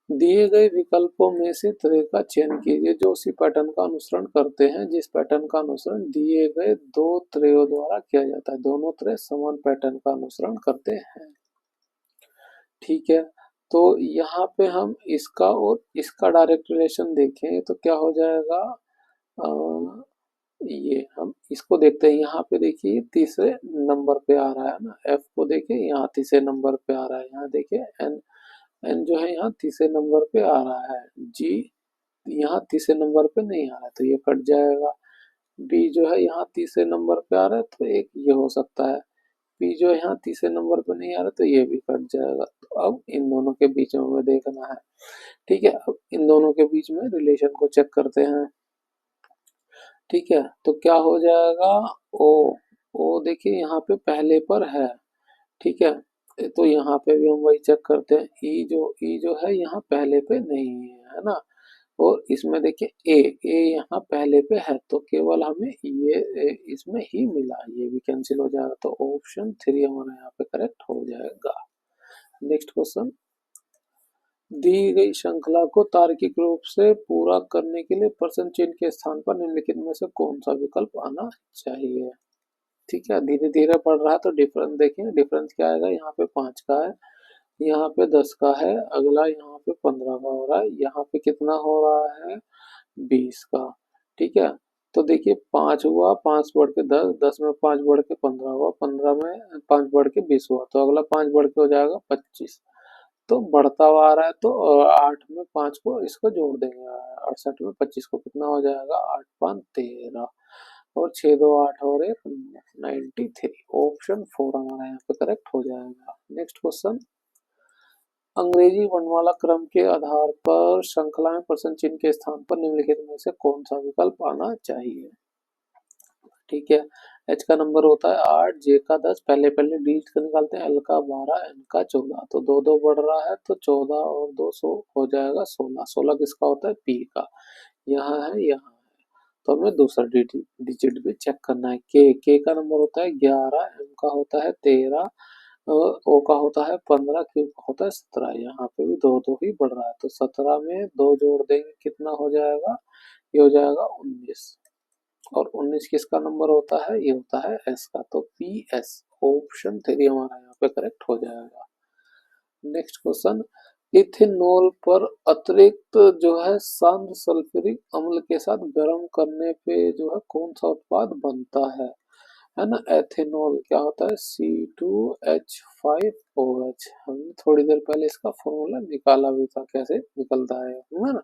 दिए गए विकल्पों में से तरह का चयन कीजिए जो उसी पैटर्न का अनुसरण करते हैं जिस पैटर्न का अनुसरण दिए गए दो त्रयों द्वारा किया जाता है, दोनों तरह समान पैटर्न का अनुसरण करते हैं, ठीक है। तो यहाँ पे हम इसका और इसका डायरेक्ट रिलेशन देखें तो क्या हो जाएगा, ये हम इसको देखते हैं, यहाँ पे देखिए तीसरे नंबर पे आ रहा है ना, एफ को देखिए यहाँ तीसरे नंबर पे आ रहा है, यहाँ देखिए एन, एन जो है यहाँ तीसरे नंबर पे आ रहा है, जी यहाँ तीसरे नंबर पे नहीं आ रहा है, तो ये कट जाएगा। बी जो है यहाँ तीसरे नंबर पे आ रहा है, तो एक ये हो सकता है। पी जो है यहाँ तीसरे नंबर पे नहीं आ रहा, तो ये भी कट जाएगा। तो अब इन दोनों के बीच में हमें देखना है, ठीक है। अब इन दोनों के बीच में रिलेशन को चेक करते हैं, ठीक है। तो क्या हो जाएगा, ओ, ओ देखिए यहाँ पे पहले पर है, ठीक है। तो यहाँ पे भी हम वही चेक करते हैं, ई जो है यहाँ पहले पे नहीं है ना, और इसमें देखिए ए, ए यहाँ पहले पे है, तो केवल हमें ये इसमें ही मिला, ये भी कैंसिल हो जाएगा, तो ऑप्शन थ्री हमारा यहाँ पे करेक्ट हो जाएगा। नेक्स्ट क्वेश्चन, दी गई श्रृंखला को तार्किक रूप से पूरा करने के लिए परसेंट चिन्ह के स्थान पर निम्नलिखित में से कौन सा विकल्प आना चाहिए, ठीक है। धीरे धीरे पढ़ रहा है तो डिफरेंस देखेंगे, डिफरेंस क्या आएगा, यहाँ पे 5 का है, यहाँ पे 10 का है, अगला यहाँ पे 15 का हो रहा है, यहाँ पे कितना हो रहा है 20 का, ठीक है। तो देखिए 5 हुआ, 5 बढ़ के 10, 10 में 5 बढ़ के 15 हुआ, 15 में 5 बढ़ के 20 हुआ, तो अगला 5 बढ़ के हो जाएगा 25, तो बढ़ता हुआ आ रहा है, तो 8 में 5 को इसको जोड़ देंगे, 68 में 25 को कितना हो जाएगा, 8 5 13, और 6 2 8 और 1 93, ऑप्शन 4 हमारा यहाँ पे करेक्ट हो जाएगा। नेक्स्ट क्वेश्चन, अंग्रेजी वर्णमाला क्रम के आधार पर श्रृंखला में प्रश्न चिन्ह के स्थान पर निम्नलिखित में से कौन सा विकल्प आना चाहिए, ठीक है। एच का नंबर होता है 8, जे का 10, पहले पहले डी का निकालते हैं, एल का 12, एन का 14, तो दो दो बढ़ रहा है, तो 14 और 2 हो जाएगा 16, 16 किसका होता है, पी का, यहाँ है यहाँ है, तो हमें दूसरा डिजिट भी चेक करना है। के का नंबर होता है 11, एम का होता है 13, ओ का होता है 15, क्यू का होता है 17, यहाँ पे भी दो दो ही बढ़ रहा है, तो 17 में दो जोड़ देंगे कितना हो जाएगा, ये हो जाएगा 19, और 19 किसका नंबर होता है, ये होता है एस का, तो पी एस, ऑप्शन थ्री हमारा यहाँ पे करेक्ट हो जाएगा। नेक्स्ट क्वेश्चन, इथेनॉल पर अतिरिक्त जो है सांद्र सल्फ्यूरिक अम्ल के साथ गर्म करने पे जो है कौन सा उत्पाद बनता है ना, एथेनॉल क्या होता है, C2H5OH, हमने थोड़ी देर पहले इसका फॉर्मूला निकाला भी था, कैसे निकलता है ना।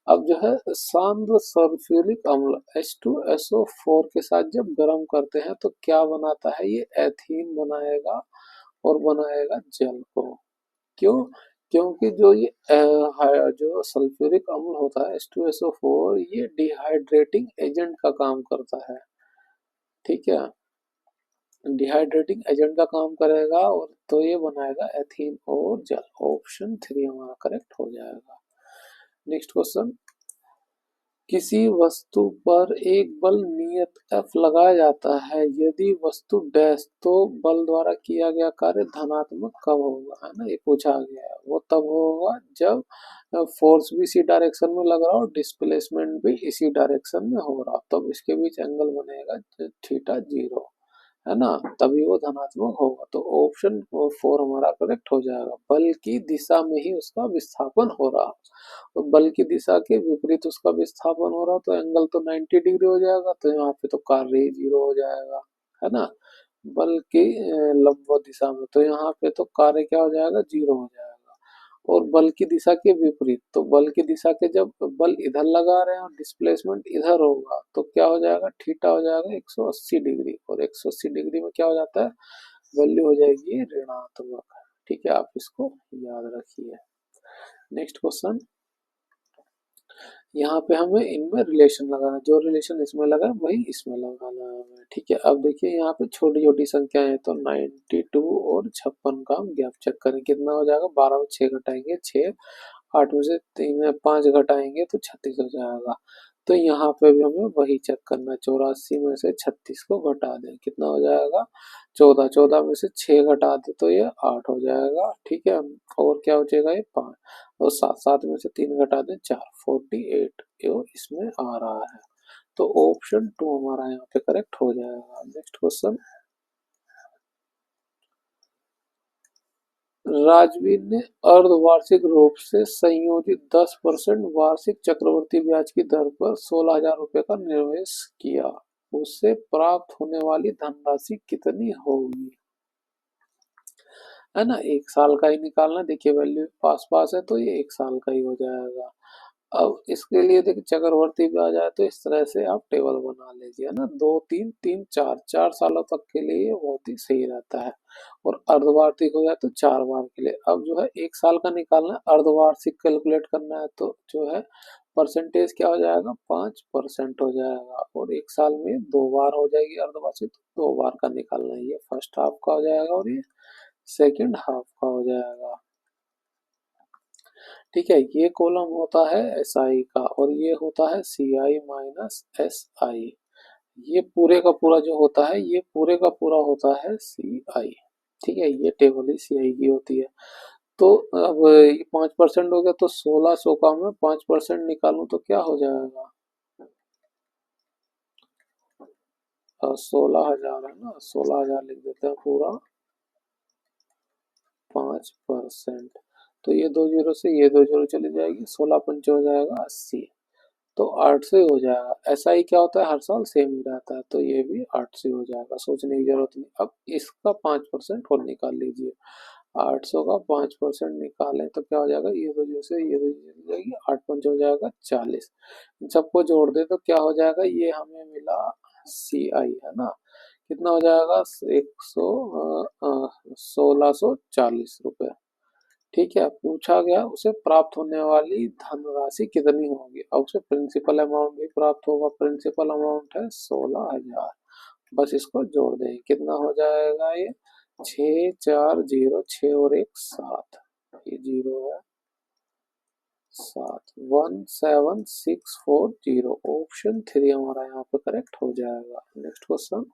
अब जो है सांद्र सल्फ्यूरिक अम्ल H2SO4 के साथ जब गर्म करते हैं तो क्या बनाता है, ये एथीन बनाएगा और बनाएगा जल को, क्यों, क्योंकि जो ये जो सल्फ्यूरिक अम्ल होता है H2SO4, ये डिहाइड्रेटिंग एजेंट का काम करता है। ठीक है, डिहाइड्रेटिंग एजेंट का काम करेगा और तो ये बनाएगा एथीन और जल। ऑप्शन 3 हमारा करेक्ट हो जाएगा। नेक्स्ट क्वेश्चन, किसी वस्तु पर एक बल नियत F लगाया जाता है, यदि वस्तु डैश, तो बल द्वारा किया गया कार्य धनात्मक कब होगा, है ना, ये पूछा गया है। वो तब होगा जब फोर्स भी इसी डायरेक्शन में लग रहा हो, डिस्प्लेसमेंट भी इसी डायरेक्शन में हो रहा, तब इसके बीच एंगल बनेगा थीटा 0, है ना, तभी वो धनात्मक होगा। तो ऑप्शन 4 हमारा करेक्ट हो जाएगा। बल की दिशा में ही उसका विस्थापन हो रहा, तो बल की दिशा के विपरीत उसका विस्थापन हो रहा, तो एंगल तो 90 डिग्री हो जाएगा, तो यहाँ पे तो कार्य ही 0 हो जाएगा, है ना। बल की लंबवत दिशा में, तो यहाँ पे तो कार्य क्या हो जाएगा, 0 हो जाएगा। और बल की दिशा के विपरीत, तो बल की दिशा के जब बल इधर लगा रहे हैं और डिस्प्लेसमेंट इधर होगा, तो क्या हो जाएगा, थीटा हो जाएगा 180 डिग्री, और 180 डिग्री में क्या हो जाता है, वैल्यू हो जाएगी ऋणात्मक। ठीक है, आप इसको याद रखिए। नेक्स्ट क्वेश्चन, यहाँ पे हमें इनमें रिलेशन लगाना, जो रिलेशन इसमें लगा वही इसमें लगाना है। ठीक है, अब देखिए यहाँ पे छोटी छोटी संख्याएं हैं, तो 92 और 56 का हम गैप चेक करें, कितना हो जाएगा, 12 में 6 घटाएंगे 6, 8 में से 3 5 घटाएंगे तो 36 हो जाएगा। तो यहाँ पे भी हमें वही चेक करना है, 84 में से 36 को घटा दें, कितना हो जाएगा, 14, 14 में से 6 घटा दे तो ये 8 हो जाएगा। ठीक है, और क्या हो जाएगा, ये 5, और 7, 7 में से 3 घटा दें 4, 48 ये इसमें आ रहा है। तो ऑप्शन 2 हमारा यहाँ पे करेक्ट हो जाएगा। नेक्स्ट क्वेश्चन, राजवीर ने अर्धवार्षिक रूप से संयोजित 10% वार्षिक चक्रवृद्धि ब्याज की दर पर 16,000 रुपए का निवेश किया, उससे प्राप्त होने वाली धनराशि कितनी होगी, है ना। 1 साल का ही निकालना, देखिए वैल्यू पास पास है तो ये 1 साल का ही हो जाएगा। अब इसके लिए देखिए चक्रवर्ती ब्याज आए तो इस तरह से आप टेबल बना लीजिए, ना, 2 3 3 4, 4 सालों तक के लिए ये बहुत ही सही रहता है। और अर्धवार्षिक हो जाए तो 4 बार के लिए। अब जो है 1 साल का निकालना है, अर्धवार्षिक कैलकुलेट करना है, तो जो है परसेंटेज क्या हो जाएगा, 5% हो जाएगा, और 1 साल में 2 बार हो जाएगी अर्धवार्षिक, तो 2 बार का निकालना है। ये फर्स्ट हाफ का हो जाएगा और ये सेकेंड हाफ का हो जाएगा। ठीक है, ये कॉलम होता है SI का, और ये होता है CI माइनस SI। ये पूरे का पूरा जो होता है, ये पूरे का पूरा होता है CI। ठीक है, ये टेबल ही CI की होती है। तो अब ये 5% हो गया, तो 1600 का मैं 5% निकालूं तो क्या हो जाएगा, 16,000 है ना, 16,000 लिख देते हैं पूरा, 5%। तो ये 2 जीरो से ये 2 जीरो चली जाएगी, 16 पंच हो जाएगा 80, तो 8 से हो जाएगा। ऐसा ही क्या होता है, हर साल सेम ही रहता है, तो ये भी 8 से हो जाएगा, सोचने की जरूरत नहीं। अब इसका 5% और निकाल लीजिए, 800 का 5% निकालें तो क्या हो जाएगा, ये 2 जीरो से ये 2 जीरो चली जाएगी, 8 पंच हो जाएगा 40, इन सबको जोड़ दे तो क्या हो जाएगा, ये हमें मिला CI, है ना, कितना हो जाएगा, 1640 रुपये। ठीक है, पूछा गया उसे प्राप्त होने वाली धनराशि कितनी होगी। अब उसे प्रिंसिपल अमाउंट भी प्राप्त होगा, प्रिंसिपल अमाउंट है 16,000, बस इसको जोड़ दें, कितना हो जाएगा, ये 6 4 0 6 और 1 7, ये 0 है, 7 17640, ऑप्शन 3 हमारा यहाँ पे करेक्ट हो जाएगा। नेक्स्ट क्वेश्चन,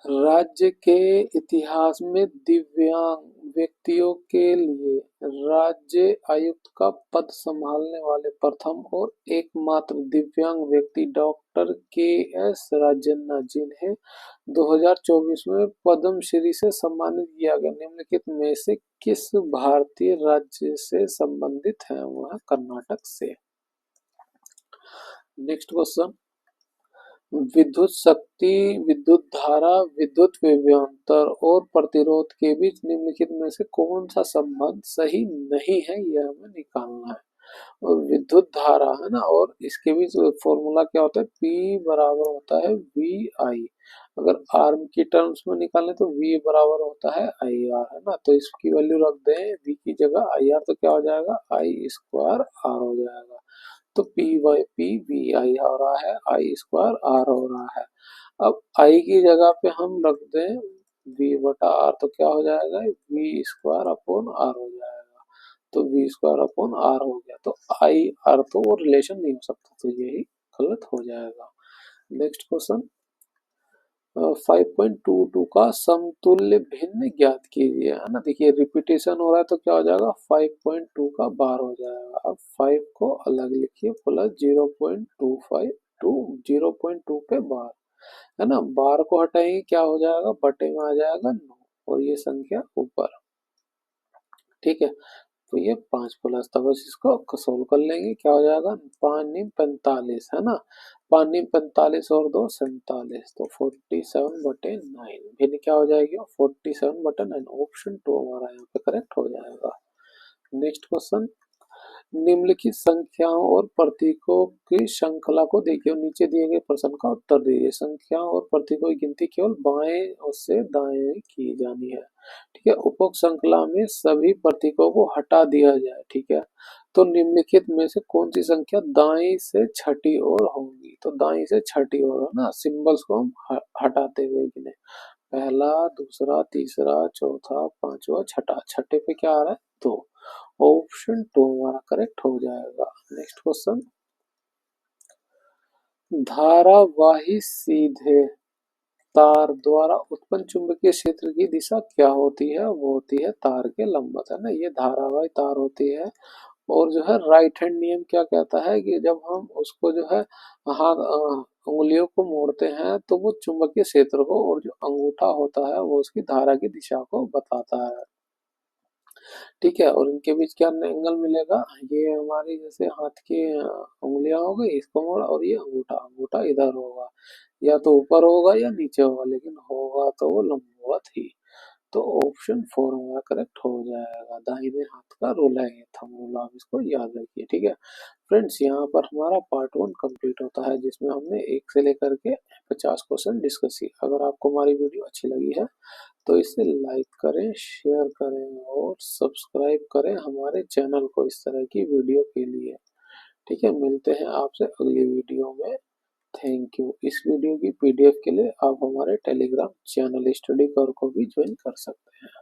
राज्य के इतिहास में दिव्यांग व्यक्तियों के लिए राज्य आयुक्त का पद संभालने वाले प्रथम और एकमात्र दिव्यांग व्यक्ति डॉक्टर के.एस. राजन्ना, जिन्हें 2024 में पद्मश्री से सम्मानित किया गया, निम्नलिखित में से किस भारतीय राज्य से संबंधित है, वह कर्नाटक से। नेक्स्ट क्वेश्चन, विद्युत शक्ति, विद्युत धारा, विद्युत विभवांतर और प्रतिरोध के बीच निम्नलिखित में से कौन सा संबंध सही नहीं है, यह हमें निकालना है। और विद्युत धारा है ना, और इसके भी फॉर्मूला क्या होता है, P बराबर होता है VI। अगर आर्म की टर्म्स में निकालें तो V बराबर होता है IR, है ना। तो इसकी वैल्यू रख दें V की जगह IR, तो क्या हो जाएगा, I स्क्वायर R हो जाएगा। तो P बाई P VI हो रहा है, I स्क्वायर R हो रहा है। अब I की जगह पे हम रख दें V बटा R, तो क्या हो जाएगा, V स्क्वायर अपॉन R हो जाएगा। तो V स्क्वायर अपॉन R हो गया, तो I R तो वो रिलेशन नहीं हो सकता, तो यही गलत हो जाएगा। नेक्स्ट क्वेश्चन 5.22 का समतुल्य भिन्न ज्ञात कीजिए, है ना। देखिए रिपीटेशन हो रहा है तो क्या हो जाएगा, 5.2 का बार हो जाएगा। अब 5 को अलग लिखिए प्लस 0.25 टू 0.2 पे बार, है ना। बार को हटाएंगे क्या हो जाएगा, बटे में आ जाएगा 9 और ये संख्या ऊपर, ठीक है। तो ये 5 प्लस था, बस इसको सोल्व कर लेंगे, क्या हो जाएगा, 5×9 45, है ना। 5×9 45 और 2 47, तो 47/9 फिर क्या हो जाएगी, 47/9। ऑप्शन 2 हमारा यहाँ पे करेक्ट हो जाएगा। नेक्स्ट क्वेश्चन, निम्नलिखित संख्याओं और प्रतीकों की श्रृंखला को देखिए और नीचे दिए गए प्रश्न का उत्तर दीजिए। संख्याओं और प्रतीकों की गिनती केवल बाएं और से दाएं की जानी है, ठीक है। उपरोक्त श्रृंखला में सभी प्रतीकों को हटा दिया जाए, ठीक है। तो निम्नलिखित में से कौन सी संख्या दाएं से छठी ओर होगी, तो दाएं से छठी ओर, है ना। सिंबल्स को हम हटाते हुए गिने, पहला, दूसरा, तीसरा, चौथा, पांचवा, छठा, छठे पे क्या आ रहा है, 2। ऑप्शन 2 हमारा करेक्ट हो जाएगा। नेक्स्ट क्वेश्चन, धारावाही सीधे तार द्वारा उत्पन्न चुंबकीय क्षेत्र की दिशा क्या होती है, वो होती है तार के लंबवत, है ना। ये धारावाही तार होती है। और जो है राइट हैंड नियम क्या कहता है कि जब हम उसको जो है हाथ उंगलियों को मोड़ते हैं तो वो चुंबकीय क्षेत्र को, और जो अंगूठा होता है वो उसकी धारा की दिशा को बताता है, ठीक है। और इनके बीच क्या एंगल मिलेगा, ये हमारी जैसे हाथ की उंगलियां हो गई, इसको मोड़ा, और ये अंगूठा, अंगूठा इधर होगा, या तो ऊपर होगा या नीचे होगा, लेकिन होगा तो वो लंबवत ही। तो ऑप्शन 4 हमारा करेक्ट हो जाएगा। दाहिने हाथ का रूल है ये, थंब रूल, आप इसको याद रखिए, ठीक है। फ्रेंड्स यहाँ पर हमारा पार्ट 1 कंप्लीट होता है, जिसमें हमने 1 से लेकर के 50 क्वेश्चन डिस्कस किए। अगर आपको हमारी वीडियो अच्छी लगी है तो इसे लाइक करें, शेयर करें और सब्सक्राइब करें हमारे चैनल को इस तरह की वीडियो के लिए, ठीक है। मिलते हैं आपसे अगली वीडियो में। Thank you. इस वीडियो की पीडीएफ के लिए आप हमारे टेलीग्राम चैनल स्टडी कर को भी ज्वाइन कर सकते हैं।